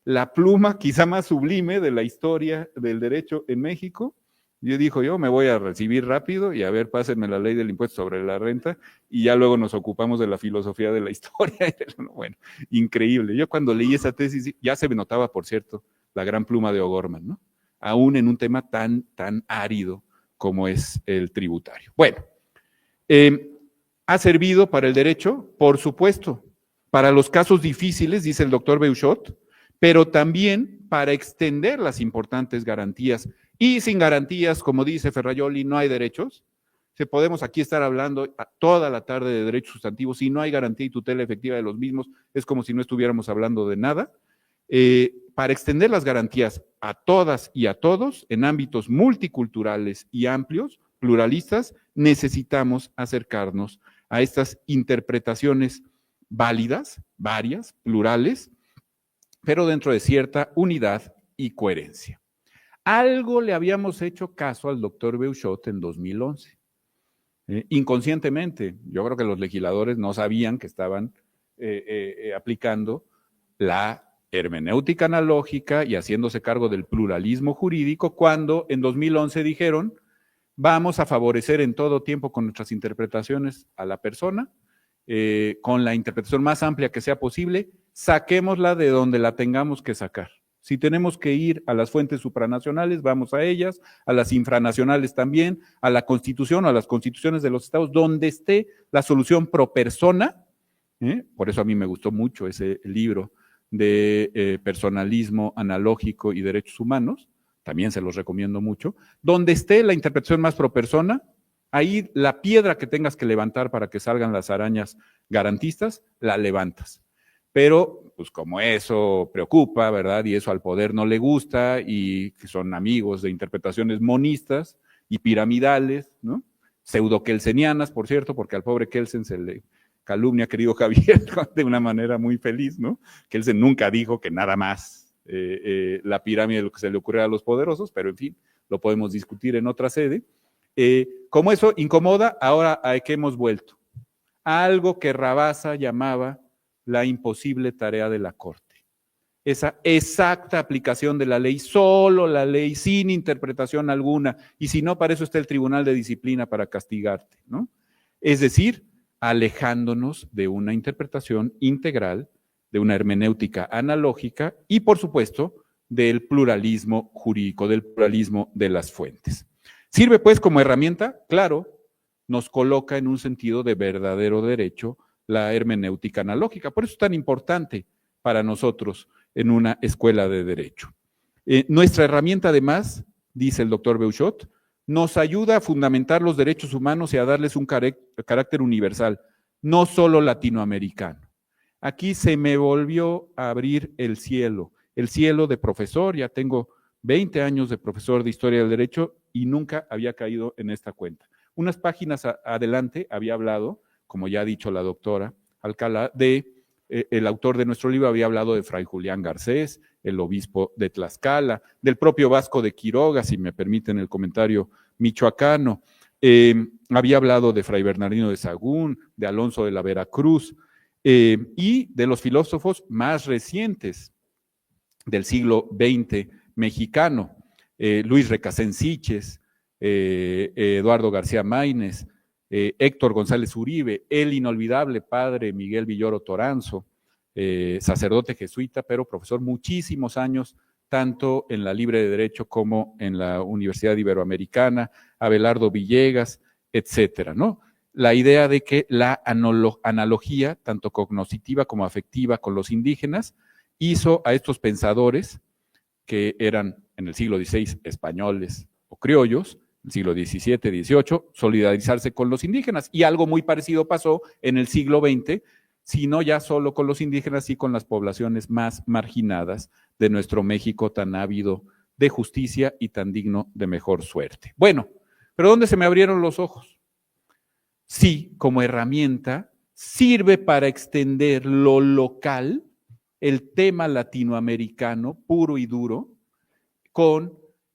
la pluma quizá más sublime de la historia del derecho en México. Yo me voy a recibir rápido y a ver, pásenme la ley del impuesto sobre la renta y ya luego nos ocupamos de la filosofía de la historia. Bueno, increíble. Yo cuando leí esa tesis, ya se me notaba, por cierto, la gran pluma de O'Gorman, ¿no? Aún en un tema tan árido como es el tributario. Bueno, ¿ha servido para el derecho? Por supuesto. Para los casos difíciles, dice el doctor Beuchot, pero también para extender las importantes garantías. Y sin garantías, como dice Ferrajoli, no hay derechos. Podemos aquí estar hablando toda la tarde de derechos sustantivos. Si no hay garantía y tutela efectiva de los mismos, es como si no estuviéramos hablando de nada. Para extender las garantías a todas y a todos en ámbitos multiculturales y amplios, pluralistas, necesitamos acercarnos a estas interpretaciones válidas, varias, plurales, pero dentro de cierta unidad y coherencia. Algo le habíamos hecho caso al doctor Beuchot en 2011. Inconscientemente, yo creo que los legisladores no sabían que estaban aplicando la hermenéutica analógica y haciéndose cargo del pluralismo jurídico cuando en 2011 dijeron vamos a favorecer en todo tiempo con nuestras interpretaciones a la persona, con la interpretación más amplia que sea posible, saquémosla de donde la tengamos que sacar. Si tenemos que ir a las fuentes supranacionales, vamos a ellas, a las infranacionales también, a la Constitución o a las constituciones de los estados, donde esté la solución pro persona. Por eso a mí me gustó mucho ese libro de personalismo analógico y derechos humanos, también se los recomiendo mucho. Donde esté la interpretación más pro persona, ahí la piedra que tengas que levantar para que salgan las arañas garantistas, la levantas. Pero, pues como eso preocupa, ¿verdad? Y eso al poder no le gusta y que son amigos de interpretaciones monistas y piramidales, ¿no? Pseudo-kelsenianas, por cierto, porque al pobre Kelsen se le calumnia, querido Javier, de una manera muy feliz, ¿no? Kelsen nunca dijo que nada más la pirámide de lo que se le ocurriera a los poderosos, pero en fin, lo podemos discutir en otra sede. Como eso incomoda, ahora a qué hemos vuelto. A algo que Rabassa llamaba la imposible tarea de la Corte. Esa exacta aplicación de la ley, solo la ley, sin interpretación alguna, y si no, para eso está el Tribunal de Disciplina, para castigarte, ¿no? Es decir, alejándonos de una interpretación integral, de una hermenéutica analógica y, por supuesto, del pluralismo jurídico, del pluralismo de las fuentes. ¿Sirve, pues, como herramienta? Claro, nos coloca en un sentido de verdadero derecho la hermenéutica analógica. Por eso es tan importante para nosotros en una escuela de derecho. Nuestra herramienta, además, dice el doctor Beuchot, nos ayuda a fundamentar los derechos humanos y a darles un carácter universal. no solo latinoamericano. Aquí se me volvió a abrir el cielo de profesor. Ya tengo 20 años de profesor de Historia del Derecho y nunca había caído en esta cuenta. Unas páginas adelante había hablado, como ya ha dicho la doctora Alcalá, el autor de nuestro libro había hablado de Fray Julián Garcés, el obispo de Tlaxcala, del propio Vasco de Quiroga, si me permiten el comentario michoacano. Había hablado de Fray Bernardino de Sahagún, de Alonso de la Veracruz, y de los filósofos más recientes del siglo XX mexicano, Luis Recasén Siches, Eduardo García Maínez, Héctor González Uribe, el inolvidable padre Miguel Villoro Toranzo, sacerdote jesuita, pero profesor muchísimos años, tanto en la Libre de Derecho como en la Universidad Iberoamericana, Abelardo Villegas, etcétera, ¿no? La idea de que la analogía, tanto cognoscitiva como afectiva con los indígenas, hizo a estos pensadores, que eran en el siglo XVI españoles o criollos, en el siglo XVII, XVIII, solidarizarse con los indígenas. Y algo muy parecido pasó en el siglo XX, si no ya solo con los indígenas, y con las poblaciones más marginadas de nuestro México tan ávido de justicia y tan digno de mejor suerte. Bueno, pero ¿dónde se me abrieron los ojos? Sí, como herramienta, sirve para extender lo local, el tema latinoamericano puro y duro,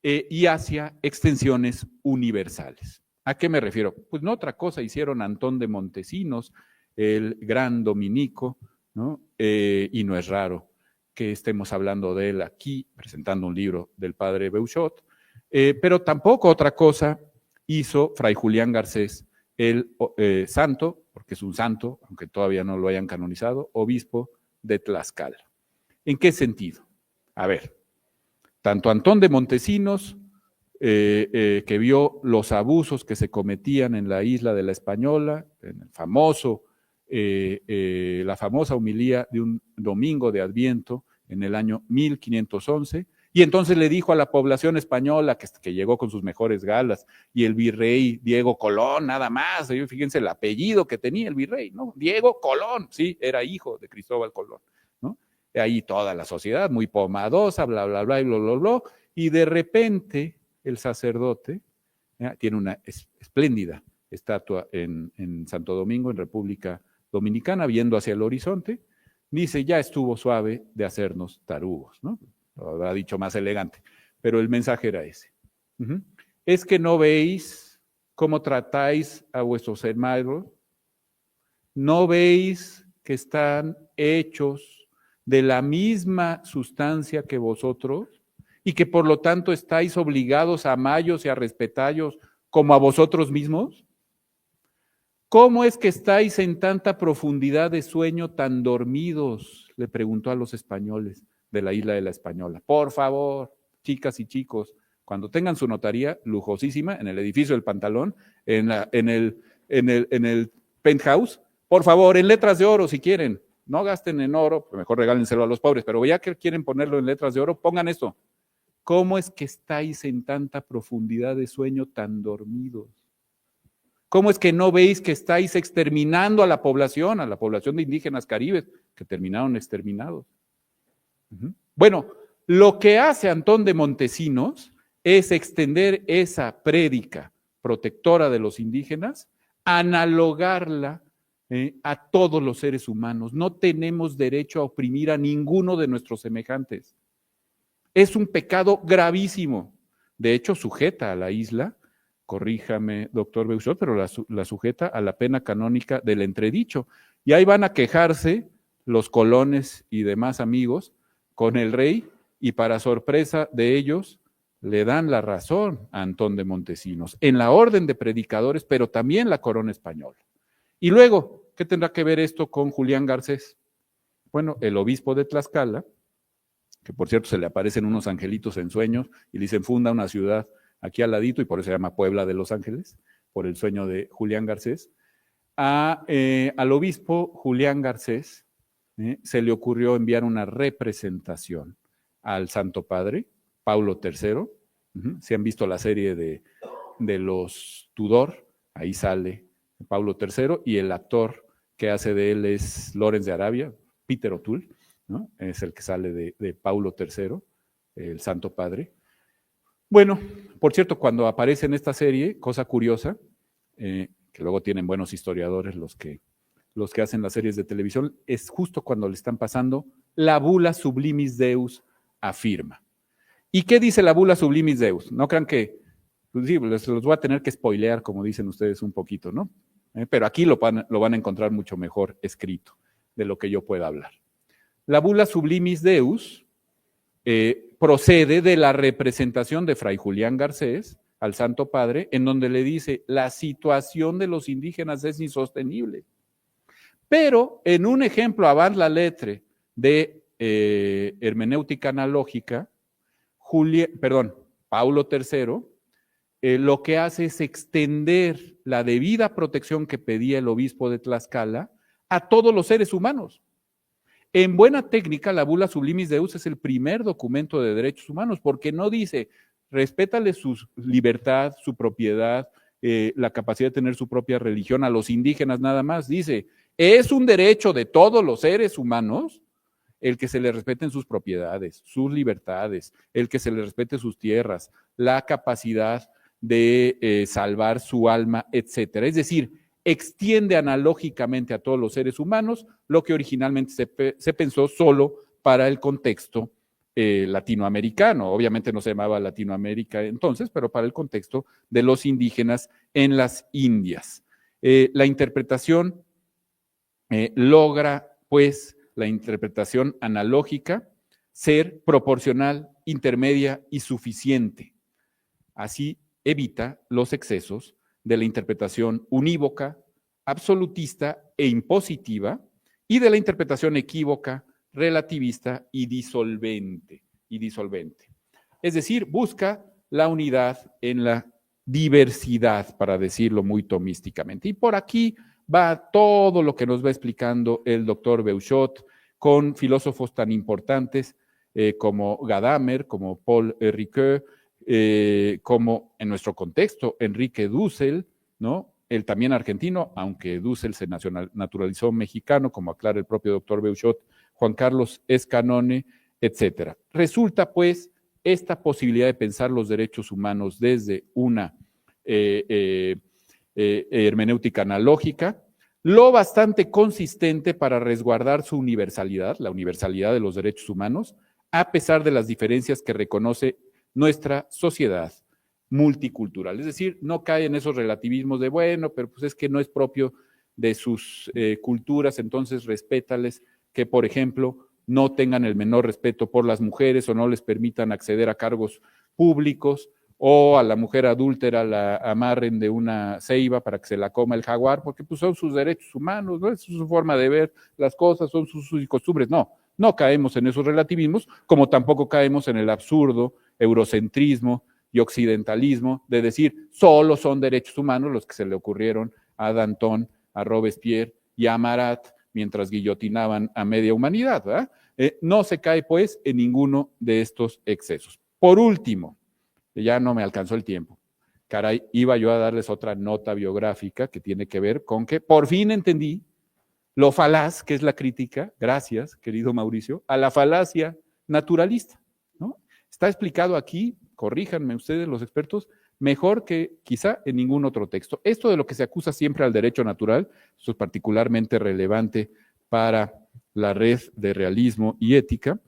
y hacia extensiones universales. ¿A qué me refiero? Pues no otra cosa hicieron Antón de Montesinos, el gran dominico, ¿no? Y no es raro que estemos hablando de él aquí, presentando un libro del padre Beuchot, pero tampoco otra cosa hizo Fray Julián Garcés, el santo, porque es un santo, aunque todavía no lo hayan canonizado, obispo de Tlaxcala. ¿En qué sentido? A ver, tanto Antón de Montesinos, que vio los abusos que se cometían en la isla de la Española, en el la famosa homilía de un domingo de Adviento en el año 1511, y entonces le dijo a la población española que llegó con sus mejores galas, y el virrey Diego Colón, nada más, fíjense el apellido que tenía el virrey, ¿no? Diego Colón, sí, era hijo de Cristóbal Colón, ¿no? Ahí toda la sociedad muy pomadosa, bla, bla, bla, bla, bla, bla, y de repente el sacerdote tiene una espléndida estatua en Santo Domingo, en República Dominicana, viendo hacia el horizonte, dice, ya estuvo suave de hacernos tarugos, ¿no? Lo habrá dicho más elegante, pero el mensaje era ese. Es que no veis cómo tratáis a vuestros hermanos, no veis que están hechos de la misma sustancia que vosotros y que por lo tanto estáis obligados a amallos y a respetallos como a vosotros mismos. ¿Cómo es que estáis en tanta profundidad de sueño tan dormidos? Le preguntó a los españoles de la isla de la Española. Por favor, chicas y chicos, cuando tengan su notaría lujosísima en el edificio del Pantalón, en el penthouse, por favor, en letras de oro si quieren. No gasten en oro, mejor regálenselo a los pobres, pero ya que quieren ponerlo en letras de oro, pongan esto. ¿Cómo es que estáis en tanta profundidad de sueño tan dormidos? ¿Cómo es que no veis que estáis exterminando a la población de indígenas caribes, que terminaron exterminados? Bueno, lo que hace Antón de Montesinos es extender esa prédica protectora de los indígenas, analogarla a todos los seres humanos. No tenemos derecho a oprimir a ninguno de nuestros semejantes. Es un pecado gravísimo. De hecho, sujeta a la isla, corríjame, doctor Beuchot, pero la sujeta a la pena canónica del entredicho. Y ahí van a quejarse los colones y demás amigos con el rey, y para sorpresa de ellos, le dan la razón a Antón de Montesinos, en la orden de predicadores, pero también la corona española. Y luego, ¿qué tendrá que ver esto con Julián Garcés? Bueno, el obispo de Tlaxcala, que por cierto se le aparecen unos angelitos en sueños y le dicen funda una ciudad aquí al ladito, y por eso se llama Puebla de Los Ángeles, por el sueño de Julián Garcés. Al obispo Julián Garcés se le ocurrió enviar una representación al Santo Padre, Paulo III. Si han visto la serie de los Tudor, ahí sale Paulo III, y el actor que hace de él es Lawrence de Arabia, Peter O'Toole, ¿no? Es el que sale de Paulo III, el Santo Padre. Bueno, por cierto, cuando aparece en esta serie, cosa curiosa, que luego tienen buenos historiadores los que hacen las series de televisión, es justo cuando le están pasando la bula sublimis Deus afirma. ¿Y qué dice la bula sublimis Deus? No crean que, pues sí, los voy a tener que spoilear, como dicen ustedes un poquito, ¿no? Pero aquí lo van a encontrar mucho mejor escrito de lo que yo pueda hablar. La bula sublimis Deus procede de la representación de Fray Julián Garcés al Santo Padre, en donde le dice, la situación de los indígenas es insostenible. Pero en un ejemplo avant la lettre de hermenéutica analógica, Paulo III, lo que hace es extender la debida protección que pedía el obispo de Tlaxcala a todos los seres humanos. En buena técnica, la bula sublimis Deus es el primer documento de derechos humanos, porque no dice, respétale su libertad, su propiedad, la capacidad de tener su propia religión a los indígenas nada más. Dice, es un derecho de todos los seres humanos el que se les respeten sus propiedades, sus libertades, el que se les respete sus tierras, la capacidad de salvar su alma, etcétera. Es decir, extiende analógicamente a todos los seres humanos lo que originalmente se pensó solo para el contexto latinoamericano. Obviamente no se llamaba Latinoamérica entonces, pero para el contexto de los indígenas en las Indias. La interpretación logra, pues, la interpretación analógica ser proporcional, intermedia y suficiente. Así evita los excesos de la interpretación unívoca, absolutista e impositiva, y de la interpretación equívoca, relativista y disolvente. Es decir, busca la unidad en la diversidad, para decirlo muy tomísticamente. Y por aquí va todo lo que nos va explicando el doctor Beuchot, con filósofos tan importantes como Gadamer, como Paul Ricoeur, como en nuestro contexto, Enrique Dussel, ¿no? Él también argentino, aunque Dussel se naturalizó mexicano, como aclara el propio doctor Beuchot, Juan Carlos Escanone, etcétera. Resulta, pues, esta posibilidad de pensar los derechos humanos desde una hermenéutica analógica, lo bastante consistente para resguardar su universalidad, la universalidad de los derechos humanos, a pesar de las diferencias que reconoce nuestra sociedad multicultural. Es decir, no cae en esos relativismos de, bueno, pero pues es que no es propio de sus culturas, entonces respétales que, por ejemplo, no tengan el menor respeto por las mujeres o no les permitan acceder a cargos públicos, o a la mujer adúltera la amarren de una ceiba para que se la coma el jaguar, porque pues son sus derechos humanos, ¿no? Es su forma de ver las cosas, son sus costumbres. No caemos en esos relativismos, como tampoco caemos en el absurdo eurocentrismo y occidentalismo de decir solo son derechos humanos los que se le ocurrieron a Danton, a Robespierre y a Marat mientras guillotinaban a media humanidad, ¿verdad? No se cae, pues, en ninguno de estos excesos. Por último, ya no me alcanzó el tiempo. Caray, iba yo a darles otra nota biográfica que tiene que ver con que por fin entendí lo falaz que es la crítica, gracias, querido Mauricio, a la falacia naturalista, ¿no? Está explicado aquí, corríjanme ustedes los expertos, mejor que quizá en ningún otro texto. Esto de lo que se acusa siempre al derecho natural, eso es particularmente relevante para la red de realismo y ética.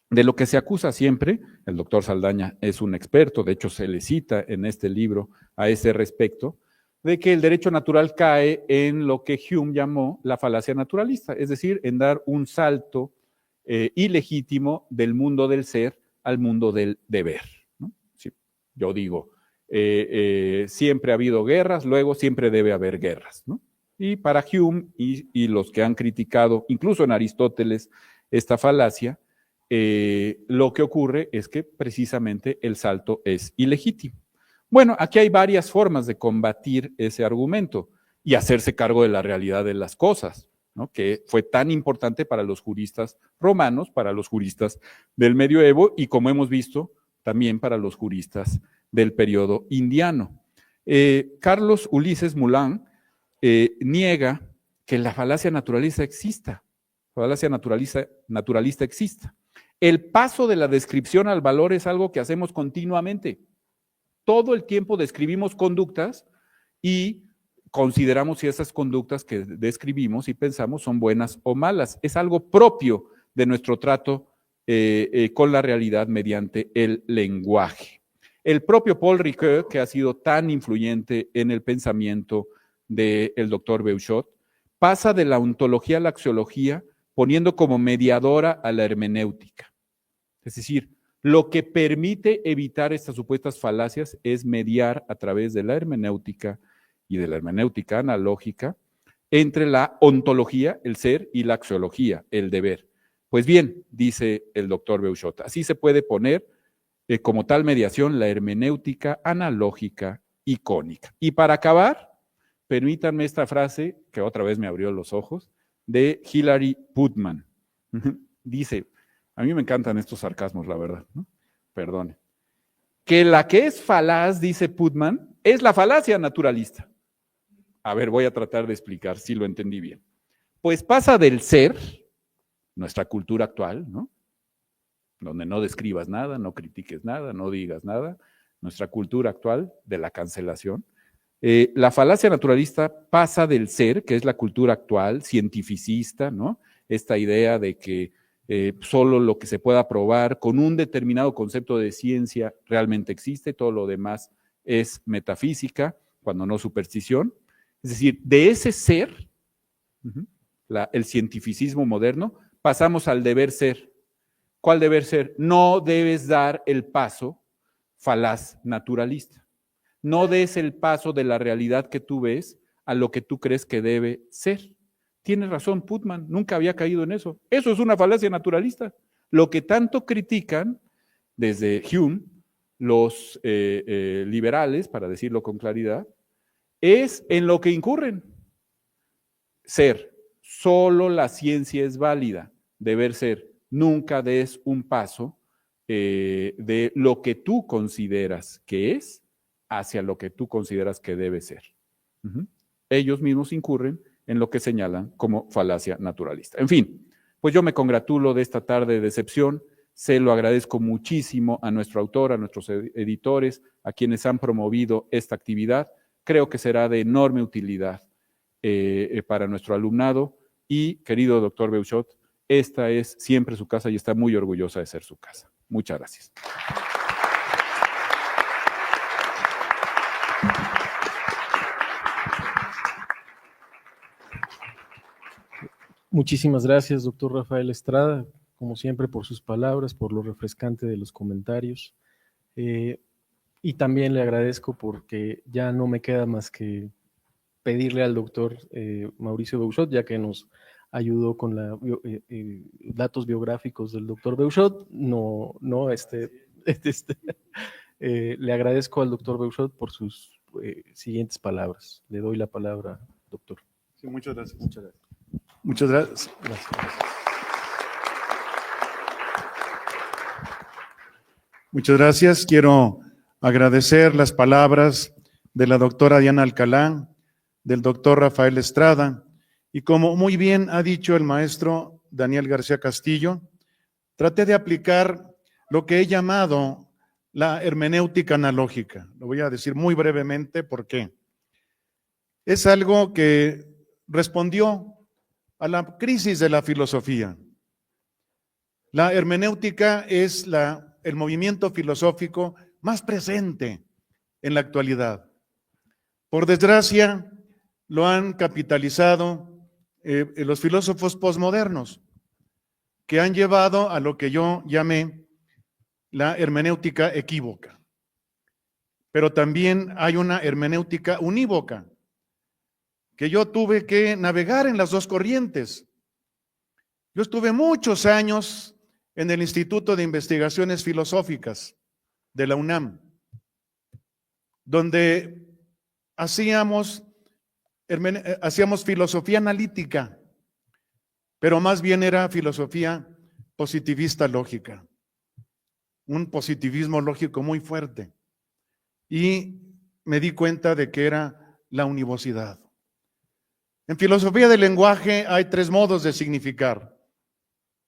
De lo que se acusa siempre, el doctor Saldaña es un experto, de hecho se le cita en este libro a ese respecto, de que el derecho natural cae en lo que Hume llamó la falacia naturalista, es decir, en dar un salto ilegítimo del mundo del ser al mundo del deber, ¿no? Sí, yo digo, siempre ha habido guerras, luego siempre debe haber guerras, ¿no? Y para Hume y los que han criticado, incluso en Aristóteles, esta falacia, lo que ocurre es que precisamente el salto es ilegítimo. Bueno, aquí hay varias formas de combatir ese argumento y hacerse cargo de la realidad de las cosas, ¿no? Que fue tan importante para los juristas romanos, para los juristas del medioevo y, como hemos visto, también para los juristas del periodo indiano. Carlos Ulises Moulin niega que la falacia naturalista exista. La falacia naturalista exista. El paso de la descripción al valor es algo que hacemos continuamente. Todo el tiempo describimos conductas y consideramos si esas conductas que describimos y pensamos son buenas o malas. Es algo propio de nuestro trato con la realidad mediante el lenguaje. El propio Paul Ricoeur, que ha sido tan influyente en el pensamiento del doctor Beuchot, pasa de la ontología a la axiología poniendo como mediadora a la hermenéutica. Es decir, lo que permite evitar estas supuestas falacias es mediar a través de la hermenéutica y de la hermenéutica analógica entre la ontología, el ser, y la axiología, el deber. Pues bien, dice el doctor Beuchot, así se puede poner como tal mediación la hermenéutica analógica icónica. Y para acabar, permítanme esta frase, que otra vez me abrió los ojos, de Hilary Putnam. Dice, a mí me encantan estos sarcasmos, la verdad, ¿no? Perdone. Que la que es falaz, dice Putnam, es la falacia naturalista. A ver, voy a tratar de explicar si lo entendí bien. Pues pasa del ser, nuestra cultura actual, ¿no? Donde no describas nada, no critiques nada, no digas nada, nuestra cultura actual de la cancelación. La falacia naturalista pasa del ser, que es la cultura actual, cientificista, ¿no? Esta idea de que solo lo que se pueda probar con un determinado concepto de ciencia realmente existe, todo lo demás es metafísica, cuando no superstición. Es decir, de ese ser, el cientificismo moderno, pasamos al deber ser. ¿Cuál deber ser? No debes dar el paso falaz naturalista. No des el paso de la realidad que tú ves a lo que tú crees que debe ser. Tiene razón Putnam, nunca había caído en eso. Eso es una falacia naturalista. Lo que tanto critican desde Hume los liberales, para decirlo con claridad, es en lo que incurren. Ser, solo la ciencia es válida. Deber ser, nunca des un paso de lo que tú consideras que es hacia lo que tú consideras que debe ser. Ellos mismos incurren en lo que señalan como falacia naturalista. En fin, pues yo me congratulo de esta tarde de decepción, se lo agradezco muchísimo a nuestro autor, a nuestros editores, a quienes han promovido esta actividad. Creo que será de enorme utilidad para nuestro alumnado y, querido doctor Beuchot, esta es siempre su casa y está muy orgullosa de ser su casa. Muchas gracias. Muchísimas gracias, doctor Rafael Estrada, como siempre, por sus palabras, por lo refrescante de los comentarios. Y también le agradezco porque ya no me queda más que pedirle al doctor Mauricio Beuchot, ya que nos ayudó con los datos biográficos del doctor Beuchot, le agradezco al doctor Beuchot por sus siguientes palabras. Le doy la palabra, doctor. Sí, muchas gracias. Muchas gracias. Muchas gracias. Muchas gracias. Quiero agradecer las palabras de la doctora Diana Alcalá, del doctor Rafael Estrada, y como muy bien ha dicho el maestro Daniel García Castillo, traté de aplicar lo que he llamado la hermenéutica analógica. Lo voy a decir muy brevemente porque es algo que respondió a la crisis de la filosofía. La hermenéutica es el movimiento filosófico más presente en la actualidad. Por desgracia, lo han capitalizado los filósofos posmodernos, que han llevado a lo que yo llamé la hermenéutica equívoca. Pero también hay una hermenéutica unívoca, que yo tuve que navegar en las dos corrientes. Yo estuve muchos años en el Instituto de Investigaciones Filosóficas de la UNAM, donde hacíamos filosofía analítica, pero más bien era filosofía positivista lógica, un positivismo lógico muy fuerte. Y me di cuenta de que era la univocidad. En filosofía del lenguaje hay 3 modos de significar: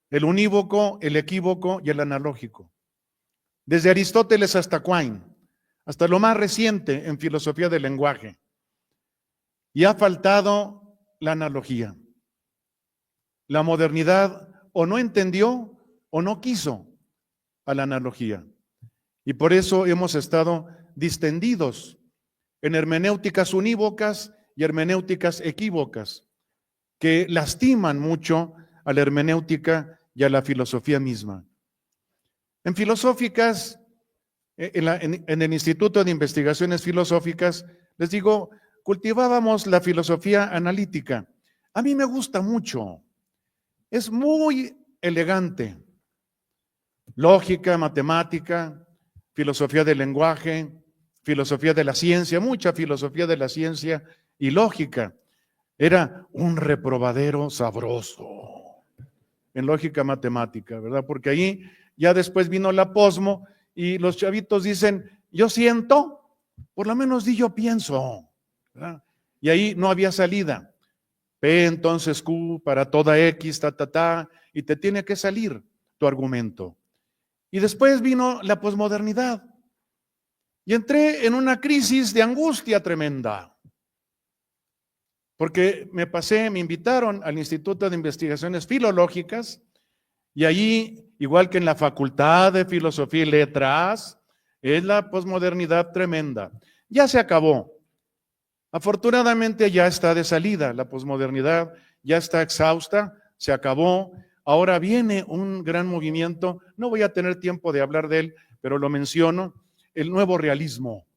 el unívoco, el equívoco y el analógico. Desde Aristóteles hasta Quine, hasta lo más reciente en filosofía del lenguaje. Y ha faltado la analogía. La modernidad o no entendió o no quiso a la analogía. Y por eso hemos estado distendidos en hermenéuticas unívocas y hermenéuticas equívocas, que lastiman mucho a la hermenéutica y a la filosofía misma. En filosóficas, en el Instituto de Investigaciones Filosóficas, les digo, cultivábamos la filosofía analítica. A mí me gusta mucho, es muy elegante. Lógica, matemática, filosofía del lenguaje, filosofía de la ciencia, mucha filosofía de la ciencia y lógica. Era un reprobadero sabroso en lógica matemática, ¿verdad? Porque ahí ya después vino la posmo y los chavitos dicen, yo siento, por lo menos di yo pienso, ¿verdad? Y ahí no había salida. P entonces Q para toda X, y te tiene que salir tu argumento. Y después vino la posmodernidad. Y entré en una crisis de angustia tremenda. Porque me invitaron al Instituto de Investigaciones Filológicas y allí, igual que en la Facultad de Filosofía y Letras, es la posmodernidad tremenda. Ya se acabó. Afortunadamente ya está de salida la posmodernidad, ya está exhausta, se acabó. Ahora viene un gran movimiento, no voy a tener tiempo de hablar de él, pero lo menciono, el nuevo realismo,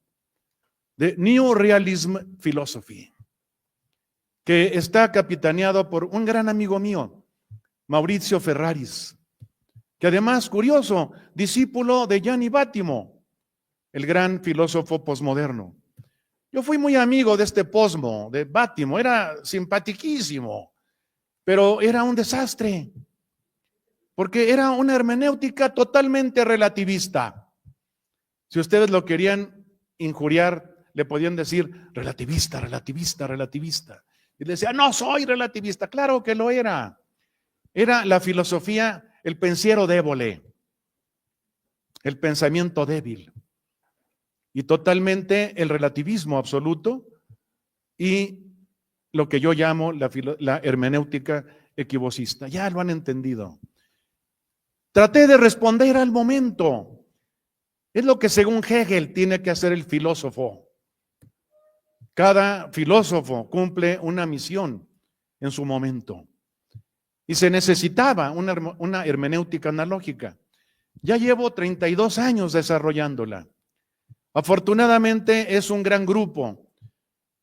the New Realism Philosophy, que está capitaneado por un gran amigo mío, Maurizio Ferraris, que además, curioso, discípulo de Gianni Vattimo, el gran filósofo posmoderno. Yo fui muy amigo de este posmo, de Vattimo, era simpatiquísimo, pero era un desastre, porque era una hermenéutica totalmente relativista. Si ustedes lo querían injuriar, le podían decir relativista, relativista, relativista. Y le decía, no soy relativista. Claro que lo era. Era la filosofía, el pensiero débole, el pensamiento débil. Y totalmente el relativismo absoluto y lo que yo llamo la hermenéutica equivocista. Ya lo han entendido. Traté de responder al momento. Es lo que según Hegel tiene que hacer el filósofo. Cada filósofo cumple una misión en su momento. Y se necesitaba una hermenéutica analógica. Ya llevo 32 años desarrollándola. Afortunadamente es un gran grupo.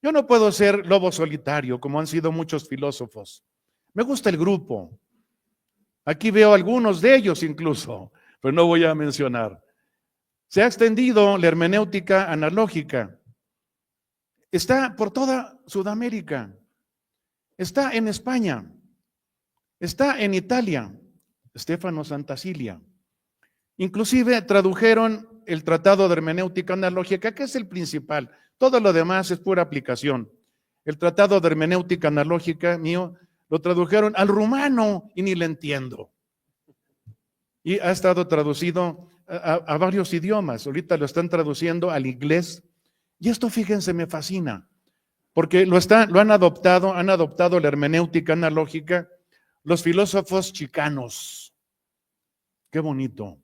Yo no puedo ser lobo solitario como han sido muchos filósofos. Me gusta el grupo. Aquí veo algunos de ellos incluso, pero no voy a mencionar. Se ha extendido la hermenéutica analógica. Está por toda Sudamérica. Está en España. Está en Italia. Stefano Santacilia. Inclusive tradujeron el Tratado de Hermenéutica Analógica, que es el principal. Todo lo demás es pura aplicación. El Tratado de Hermenéutica Analógica mío lo tradujeron al rumano y ni le entiendo. Y ha estado traducido a varios idiomas. Ahorita lo están traduciendo al inglés. Y esto, fíjense, me fascina, porque han adoptado la hermenéutica analógica los filósofos chicanos. Qué bonito.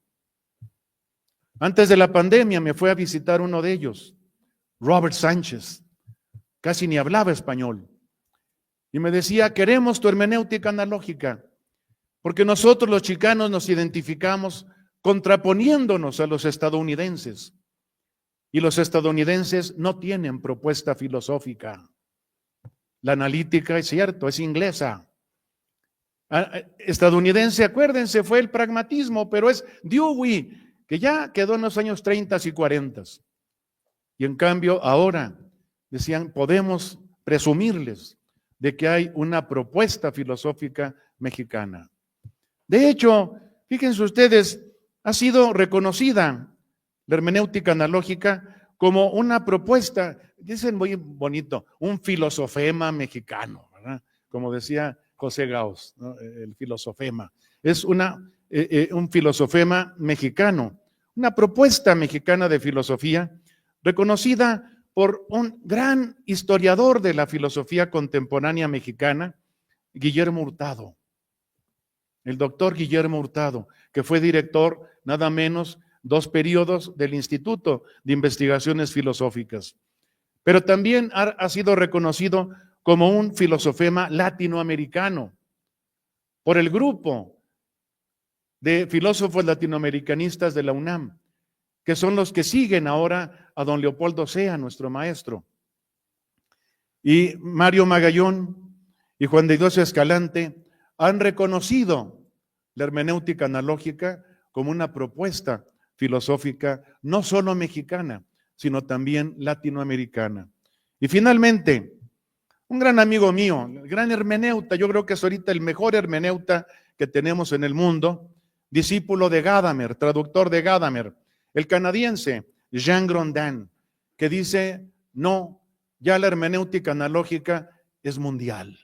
Antes de la pandemia me fue a visitar uno de ellos, Robert Sánchez. Casi ni hablaba español. Y me decía, queremos tu hermenéutica analógica, porque nosotros los chicanos nos identificamos contraponiéndonos a los estadounidenses. Y los estadounidenses no tienen propuesta filosófica. La analítica, es cierto, es inglesa. Estadounidense, acuérdense, fue el pragmatismo, pero es Dewey, que ya quedó en los años 30 y 40. Y en cambio, ahora, decían, podemos presumirles de que hay una propuesta filosófica mexicana. De hecho, fíjense ustedes, ha sido reconocida la hermenéutica analógica como una propuesta, dicen muy bonito, un filosofema mexicano, ¿verdad? como decía José Gauss, ¿no? El filosofema. Es un filosofema mexicano, una propuesta mexicana de filosofía reconocida por un gran historiador de la filosofía contemporánea mexicana, Guillermo Hurtado. El doctor Guillermo Hurtado, que fue director nada menos 2 periodos del Instituto de Investigaciones Filosóficas. Pero también ha sido reconocido como un filosofema latinoamericano por el grupo de filósofos latinoamericanistas de la UNAM, que son los que siguen ahora a don Leopoldo Sea, nuestro maestro. Y Mario Magallón y Juan de Dios Escalante han reconocido la hermenéutica analógica como una propuesta filosófica no solo mexicana, sino también latinoamericana. Y finalmente, un gran amigo mío, el gran hermeneuta, yo creo que es ahorita el mejor hermeneuta que tenemos en el mundo, discípulo de Gadamer, traductor de Gadamer, el canadiense Jean Grondin, que dice, no, ya la hermenéutica analógica es mundial.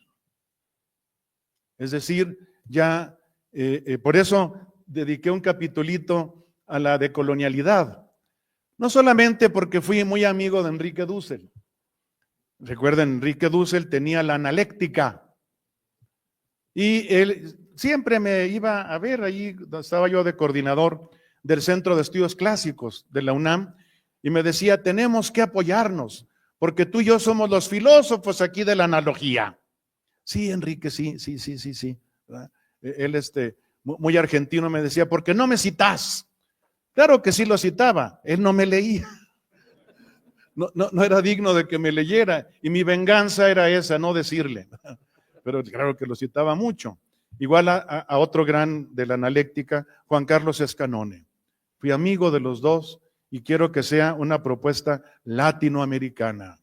Es decir, ya, por eso dediqué un capitulito a la decolonialidad, no solamente porque fui muy amigo de Enrique Dussel. Recuerden, Enrique Dussel tenía la analéctica y él siempre me iba a ver, ahí estaba yo de coordinador del Centro de Estudios Clásicos de la UNAM, y me decía, tenemos que apoyarnos, porque tú y yo somos los filósofos aquí de la analogía. Sí, Enrique, sí. ¿Verdad? Él, muy argentino, me decía, ¿por qué no me citas? Claro que sí lo citaba, él no me leía. No era digno de que me leyera, y mi venganza era esa, no decirle. Pero claro que lo citaba mucho. Igual a otro gran de la analéctica, Juan Carlos Escanone. Fui amigo de los dos y quiero que sea una propuesta latinoamericana.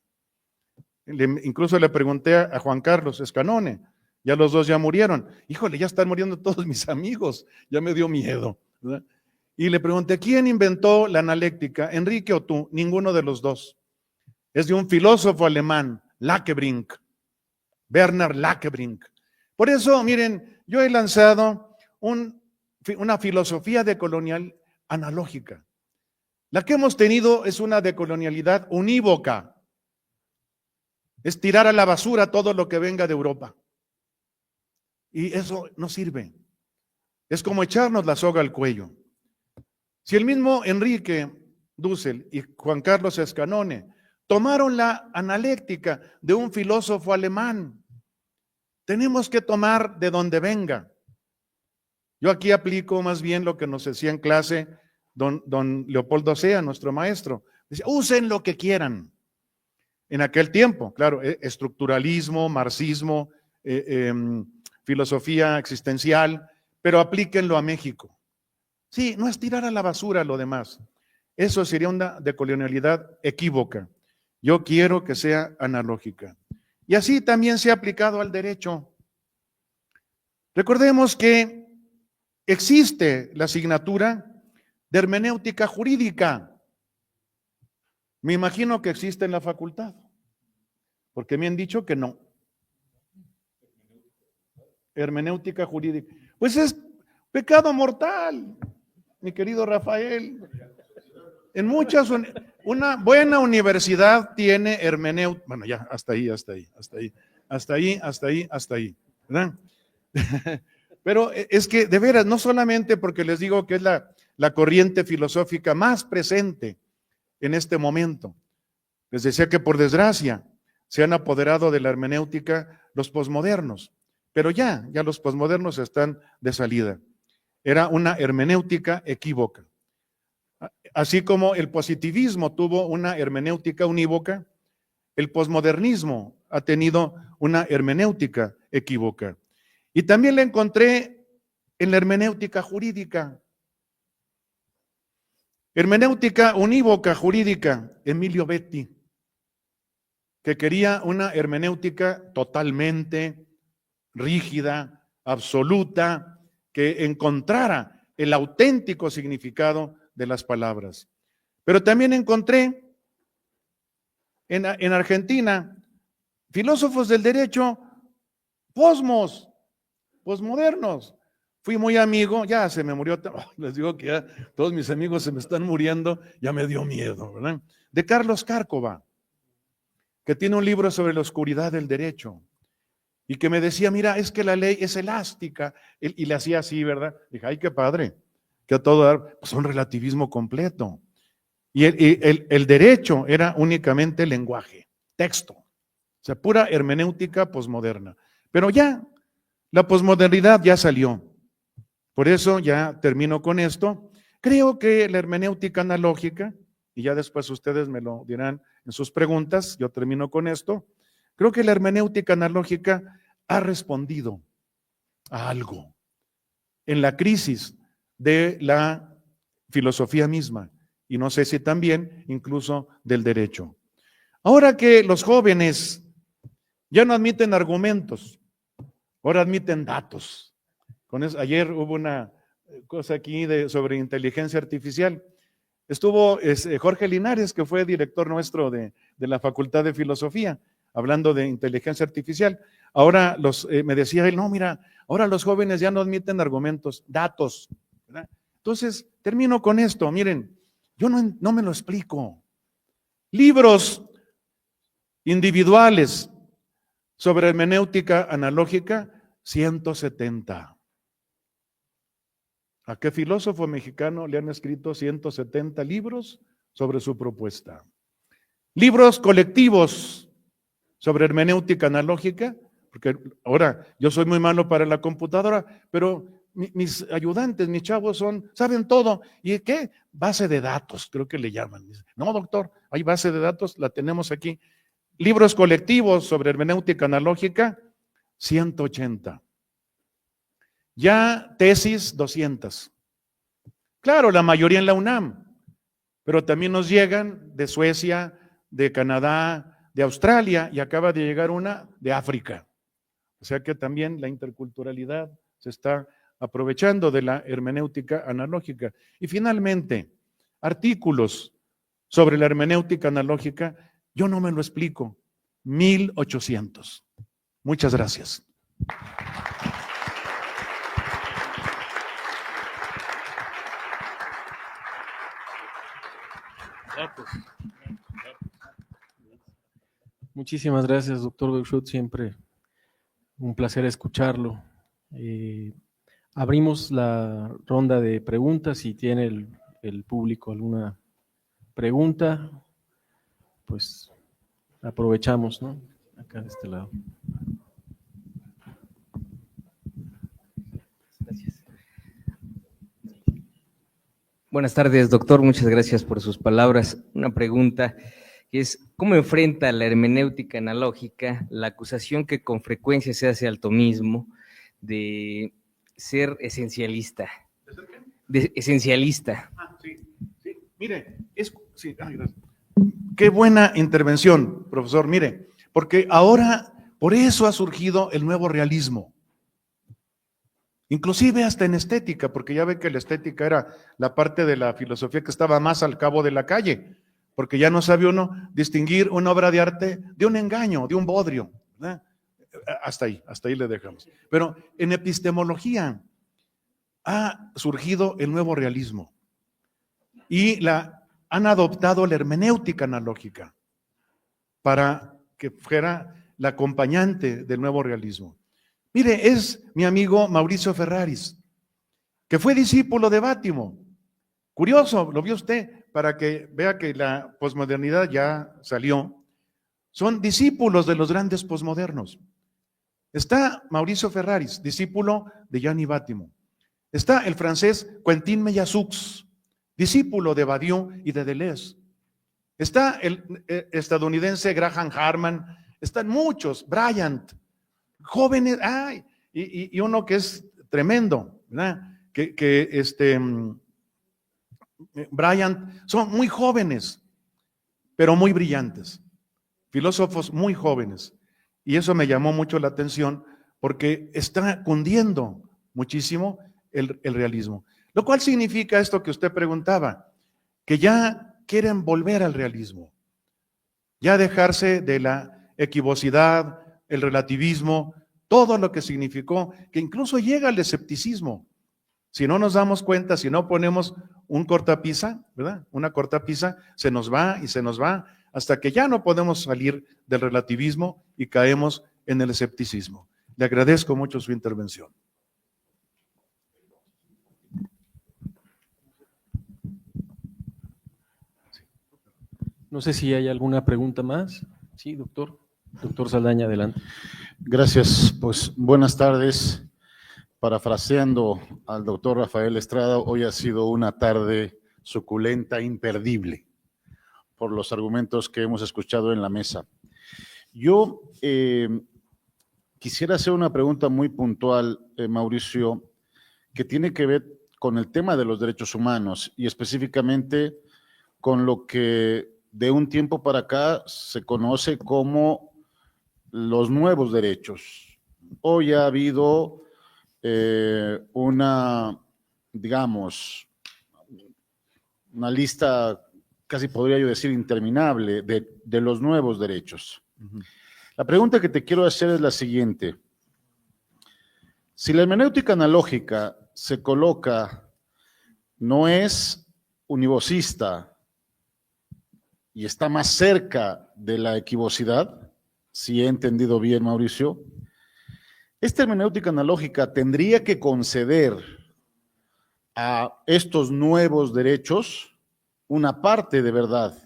Incluso le pregunté a Juan Carlos Escanone, ya los dos ya murieron. Híjole, ya están muriendo todos mis amigos, ya me dio miedo, ¿verdad? Y le pregunté, ¿quién inventó la analéctica? ¿Enrique o tú? Ninguno de los dos. Es de un filósofo alemán, Laquebrink, Bernard Laquebrink. Por eso, miren, yo he lanzado una filosofía decolonial analógica. La que hemos tenido es una decolonialidad unívoca. Es tirar a la basura todo lo que venga de Europa. Y eso no sirve. Es como echarnos la soga al cuello. Si el mismo Enrique Dussel y Juan Carlos Escanone tomaron la analéctica de un filósofo alemán, tenemos que tomar de donde venga. Yo aquí aplico más bien lo que nos decía en clase don Leopoldo Sea, nuestro maestro. Decía, usen lo que quieran. En aquel tiempo, claro, estructuralismo, marxismo, filosofía existencial, pero aplíquenlo a México. Sí, no es tirar a la basura lo demás. Eso sería una decolonialidad equívoca. Yo quiero que sea analógica. Y así también se ha aplicado al derecho. Recordemos que existe la asignatura de hermenéutica jurídica. Me imagino que existe en la facultad, porque me han dicho que no. Hermenéutica jurídica. Pues es pecado mortal, mi querido Rafael. En muchas, una buena universidad tiene hermenéutica. Bueno, ya, hasta ahí, ¿verdad? Pero es que, de veras, no solamente porque les digo que es la corriente filosófica más presente en este momento. Les decía que por desgracia se han apoderado de la hermenéutica los posmodernos, pero ya los posmodernos están de salida. Era una hermenéutica equívoca. Así como el positivismo tuvo una hermenéutica unívoca, el posmodernismo ha tenido una hermenéutica equívoca. Y también la encontré en la hermenéutica jurídica. Hermenéutica unívoca jurídica, Emilio Betti, que quería una hermenéutica totalmente rígida, absoluta, que encontrara el auténtico significado de las palabras. Pero también encontré en Argentina filósofos del derecho posmodernos. Fui muy amigo, ya se me murió, les digo que ya todos mis amigos se me están muriendo, ya me dio miedo, ¿verdad? De Carlos Cárcova, que tiene un libro sobre la oscuridad del derecho, y que me decía, mira, es que la ley es elástica, y le hacía así, ¿verdad? Dije, ay, qué padre, que a todo dar, pues un relativismo completo. Y el derecho era únicamente lenguaje, texto, o sea, pura hermenéutica posmoderna. Pero ya, la posmodernidad ya salió. Por eso ya termino con esto. Creo que la hermenéutica analógica, y ya después ustedes me lo dirán en sus preguntas, yo termino con esto. Creo que la hermenéutica analógica ha respondido a algo en la crisis de la filosofía misma, y no sé si también incluso del derecho. Ahora que los jóvenes ya no admiten argumentos, ahora admiten datos. Ayer hubo una cosa aquí sobre inteligencia artificial. Estuvo Jorge Linares, que fue director nuestro de la Facultad de Filosofía, hablando de inteligencia artificial. Ahora me decía él, no, mira, ahora los jóvenes ya no admiten argumentos, datos, ¿verdad? Entonces, termino con esto. Miren, yo no me lo explico. Libros individuales sobre hermenéutica analógica, 170. ¿A qué filósofo mexicano le han escrito 170 libros sobre su propuesta? Libros colectivos sobre hermenéutica analógica, porque ahora yo soy muy malo para la computadora, pero mis ayudantes, mis chavos saben todo. ¿Y qué? Base de datos, creo que le llaman. No, doctor, hay base de datos, la tenemos aquí. Libros colectivos sobre hermenéutica analógica, 180. Ya tesis, 200. Claro, la mayoría en la UNAM, pero también nos llegan de Suecia, de Canadá, de Australia, y acaba de llegar una de África. O sea que también la interculturalidad se está aprovechando de la hermenéutica analógica. Y finalmente, artículos sobre la hermenéutica analógica, yo no me lo explico, 1800. Muchas gracias. Muchísimas gracias, doctor Beuchot, siempre un placer escucharlo. Abrimos la ronda de preguntas. Si tiene el público alguna pregunta, pues aprovechamos, ¿no? Acá de este lado. Gracias. Buenas tardes, doctor. Muchas gracias por sus palabras. Una pregunta que es, ¿cómo enfrenta la hermenéutica analógica la acusación que con frecuencia se hace al tomismo de ser esencialista? De esencialista. Sí. Mire, gracias. Qué buena intervención, profesor. Mire, porque ahora, por eso ha surgido el nuevo realismo. Inclusive hasta en estética, porque ya ve que la estética era la parte de la filosofía que estaba más al cabo de la calle, porque ya no sabe uno distinguir una obra de arte de un engaño, de un bodrio, ¿verdad? Hasta ahí le dejamos. Pero en epistemología ha surgido el nuevo realismo y han adoptado la hermenéutica analógica para que fuera la acompañante del nuevo realismo. Mire, es mi amigo Mauricio Ferraris, que fue discípulo de Bátimo. Curioso, lo vio usted, para que vea que la posmodernidad ya salió. Son discípulos de los grandes posmodernos. Está Mauricio Ferraris, discípulo de Gianni Bátimo. Está el francés Quentin Meillassoux, discípulo de Badiou y de Deleuze. Está el estadounidense Graham Harman, están muchos, Bryant, jóvenes, y uno que es tremendo, ¿verdad? Bryant, son muy jóvenes, pero muy brillantes, filósofos muy jóvenes. Y eso me llamó mucho la atención porque está cundiendo muchísimo el realismo. Lo cual significa esto que usted preguntaba, que ya quieren volver al realismo, ya dejarse de la equivocidad, el relativismo, todo lo que significó, que incluso llega al escepticismo. Si no nos damos cuenta, si no ponemos un cortapisa, ¿verdad? Una cortapisa, se nos va y se nos va hasta que ya no podemos salir del relativismo y caemos en el escepticismo. Le agradezco mucho su intervención. No sé si hay alguna pregunta más. Sí, doctor. Doctor Saldaña, adelante. Gracias, pues buenas tardes. Parafraseando al doctor Rafael Estrada, hoy ha sido una tarde suculenta, imperdible, por los argumentos que hemos escuchado en la mesa. Yo quisiera hacer una pregunta muy puntual, Mauricio, que tiene que ver con el tema de los derechos humanos y específicamente con lo que de un tiempo para acá se conoce como los nuevos derechos. Hoy ha habido una lista, casi podría yo decir, interminable de los nuevos derechos. La pregunta que te quiero hacer es la siguiente. Si la hermenéutica analógica se coloca, no es univocista y está más cerca de la equivocidad, si he entendido bien, Mauricio, esta hermenéutica analógica tendría que conceder a estos nuevos derechos una parte de verdad.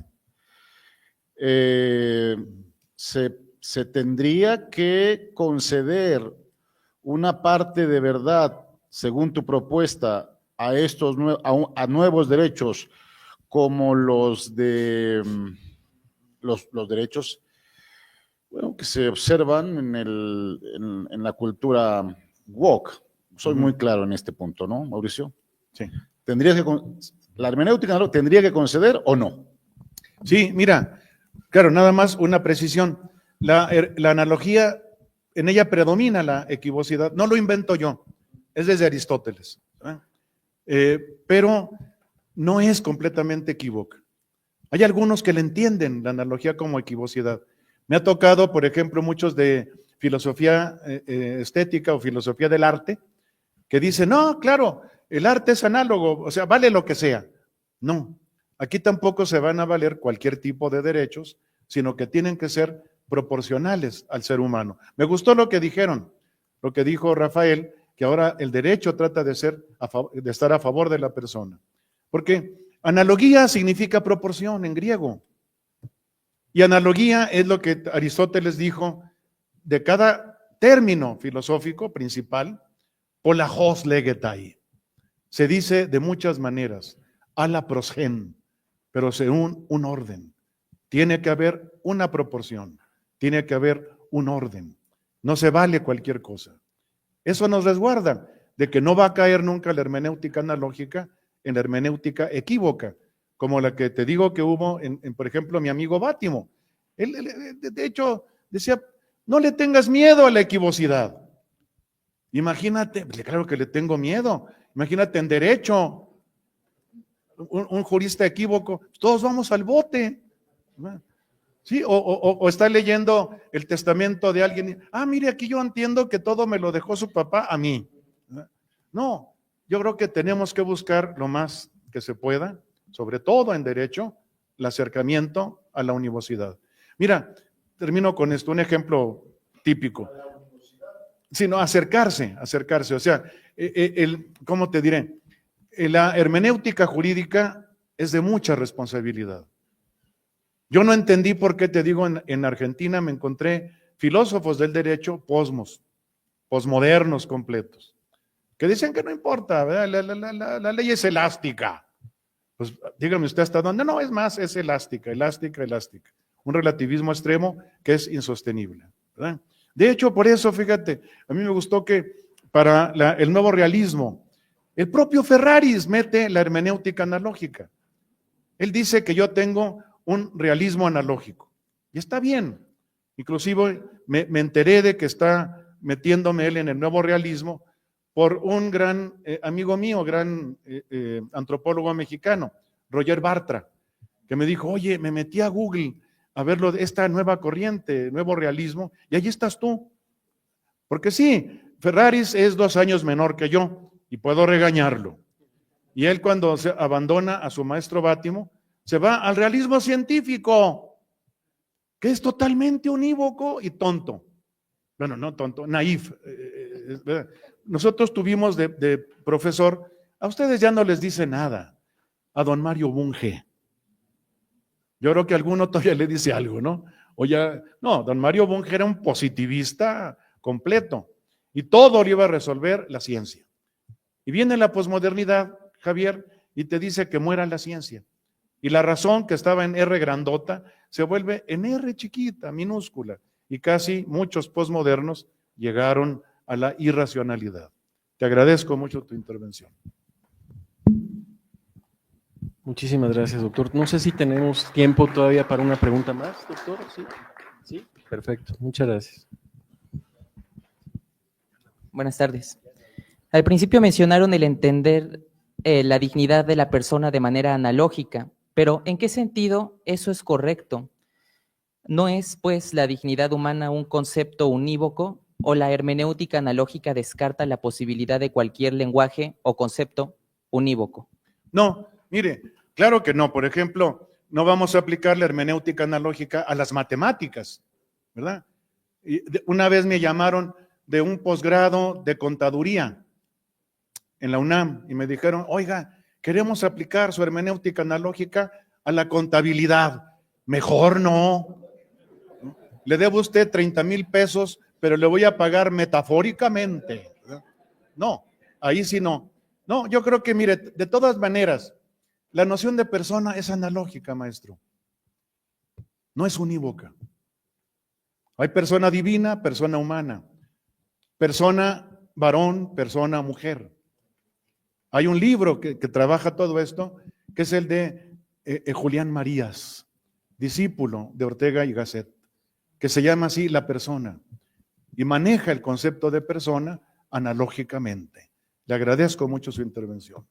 Se tendría que conceder una parte de verdad, según tu propuesta, a estos a nuevos derechos, como los de los derechos, bueno, que se observan en la cultura woke. Soy muy claro en este punto, ¿no, Mauricio? Sí. ¿La hermenéutica tendría que conceder o no? Sí, mira, claro, nada más una precisión. La analogía, en ella predomina la equivocidad. No lo invento yo, es desde Aristóteles. Pero no es completamente equívoca. Hay algunos que le entienden la analogía como equivocidad. Me ha tocado, por ejemplo, muchos de filosofía estética o filosofía del arte, que dicen, no, claro, el arte es análogo, o sea, vale lo que sea. No, aquí tampoco se van a valer cualquier tipo de derechos, sino que tienen que ser proporcionales al ser humano. Me gustó lo que dijeron, lo que dijo Rafael, que ahora el derecho trata de estar a favor de la persona. Porque analogía significa proporción en griego. Y analogía es lo que Aristóteles dijo de cada término filosófico principal, polajos legetai. Se dice de muchas maneras, a la prosgen, pero según un orden. Tiene que haber una proporción, tiene que haber un orden. No se vale cualquier cosa. Eso nos resguarda de que no va a caer nunca la hermenéutica analógica en la hermenéutica equívoca, como la que te digo que hubo por ejemplo, mi amigo Bátimo. Él, de hecho, decía, no le tengas miedo a la equivocidad. Imagínate, claro que le tengo miedo. Imagínate en derecho, un jurista equívoco, todos vamos al bote. Sí, o está leyendo el testamento de alguien. Mire, aquí yo entiendo que todo me lo dejó su papá a mí. No, yo creo que tenemos que buscar lo más que se pueda, sobre todo en derecho, el acercamiento a la univocidad. Mira, termino con esto, un ejemplo típico. Sino acercarse, o sea, ¿cómo te diré? La hermenéutica jurídica es de mucha responsabilidad. Yo no entendí por qué, te digo, en Argentina me encontré filósofos del derecho posmodernos completos, que dicen que no importa, ¿verdad? La ley es elástica. Pues dígame usted hasta dónde. No, es más, es elástica. Un relativismo extremo que es insostenible, ¿verdad? De hecho, por eso, fíjate, a mí me gustó que para el nuevo realismo, el propio Ferraris mete la hermenéutica analógica. Él dice que yo tengo un realismo analógico. Y está bien. Inclusive me enteré de que está metiéndome él en el nuevo realismo por un gran amigo mío, gran antropólogo mexicano, Roger Bartra, que me dijo, oye, me metí a Google a ver esta nueva corriente, nuevo realismo, y allí estás tú. Porque sí, Ferraris es 2 años menor que yo y puedo regañarlo. Y él cuando se abandona a su maestro Bátimo, se va al realismo científico, que es totalmente unívoco y tonto. Bueno, no tonto, naif. Nosotros tuvimos de profesor, a ustedes ya no les dice nada, a don Mario Bunge. Yo creo que alguno todavía le dice algo, ¿no? O ya, no, don Mario Bunge era un positivista completo y todo lo iba a resolver la ciencia. Y viene la posmodernidad, Javier, y te dice que muera la ciencia. Y la razón que estaba en R grandota se vuelve en R chiquita, minúscula. Y casi muchos posmodernos llegaron a la irracionalidad. Te agradezco mucho tu intervención. Muchísimas gracias, doctor. No sé si tenemos tiempo todavía para una pregunta más, doctor. Sí, sí, perfecto. Muchas gracias. Buenas tardes. Al principio mencionaron el entender la dignidad de la persona de manera analógica, pero ¿en qué sentido eso es correcto? ¿No es, pues, la dignidad humana un concepto unívoco o la hermenéutica analógica descarta la posibilidad de cualquier lenguaje o concepto unívoco? No, mire, claro que no. Por ejemplo, no vamos a aplicar la hermenéutica analógica a las matemáticas, ¿verdad? Una vez me llamaron de un posgrado de contaduría en la UNAM y me dijeron, oiga, queremos aplicar su hermenéutica analógica a la contabilidad. Mejor no. Le debo a usted 30,000 pesos, pero le voy a pagar metafóricamente. No, ahí sí no. No, yo creo que, mire, de todas maneras, la noción de persona es analógica, maestro. No es unívoca. Hay persona divina, persona humana. Persona varón, persona mujer. Hay un libro que trabaja todo esto, que es el de Julián Marías, discípulo de Ortega y Gasset, que se llama así La Persona, y maneja el concepto de persona analógicamente. Le agradezco mucho su intervención.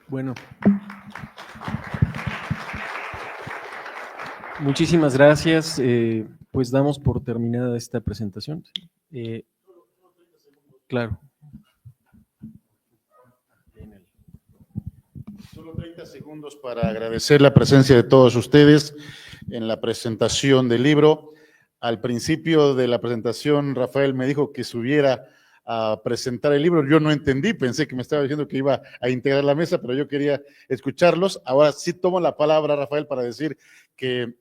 Bueno. Muchísimas gracias. Pues damos por terminada esta presentación. Claro. Solo 30 segundos para agradecer la presencia de todos ustedes en la presentación del libro. Al principio de la presentación, Rafael me dijo que subiera a presentar el libro. Yo no entendí, pensé que me estaba diciendo que iba a integrar la mesa, pero yo quería escucharlos. Ahora sí tomo la palabra, Rafael, para decir que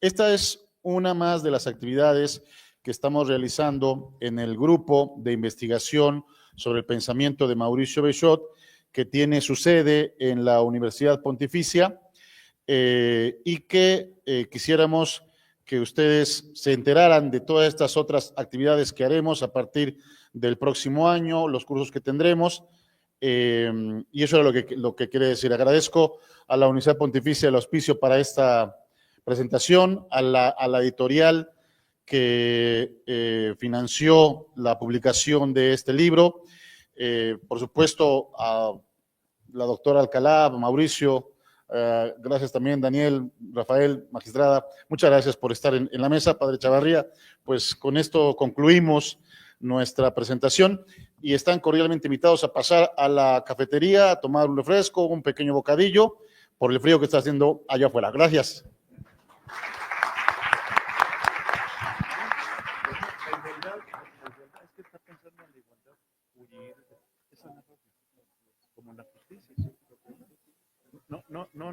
esta es una más de las actividades que estamos realizando en el grupo de investigación sobre el pensamiento de Mauricio Beuchat, que tiene su sede en la Universidad Pontificia, y que quisiéramos que ustedes se enteraran de todas estas otras actividades que haremos a partir del próximo año, los cursos que tendremos, y eso era lo que quería decir. Agradezco a la Universidad Pontificia el auspicio para esta presentación, a la editorial que financió la publicación de este libro, por supuesto a la doctora Alcalá, a Mauricio, gracias también Daniel, Rafael, magistrada, muchas gracias por estar en la mesa. Padre Chavarría, pues con esto concluimos nuestra presentación y están cordialmente invitados a pasar a la cafetería, a tomar un refresco, un pequeño bocadillo, por el frío que está haciendo allá afuera. Gracias. No.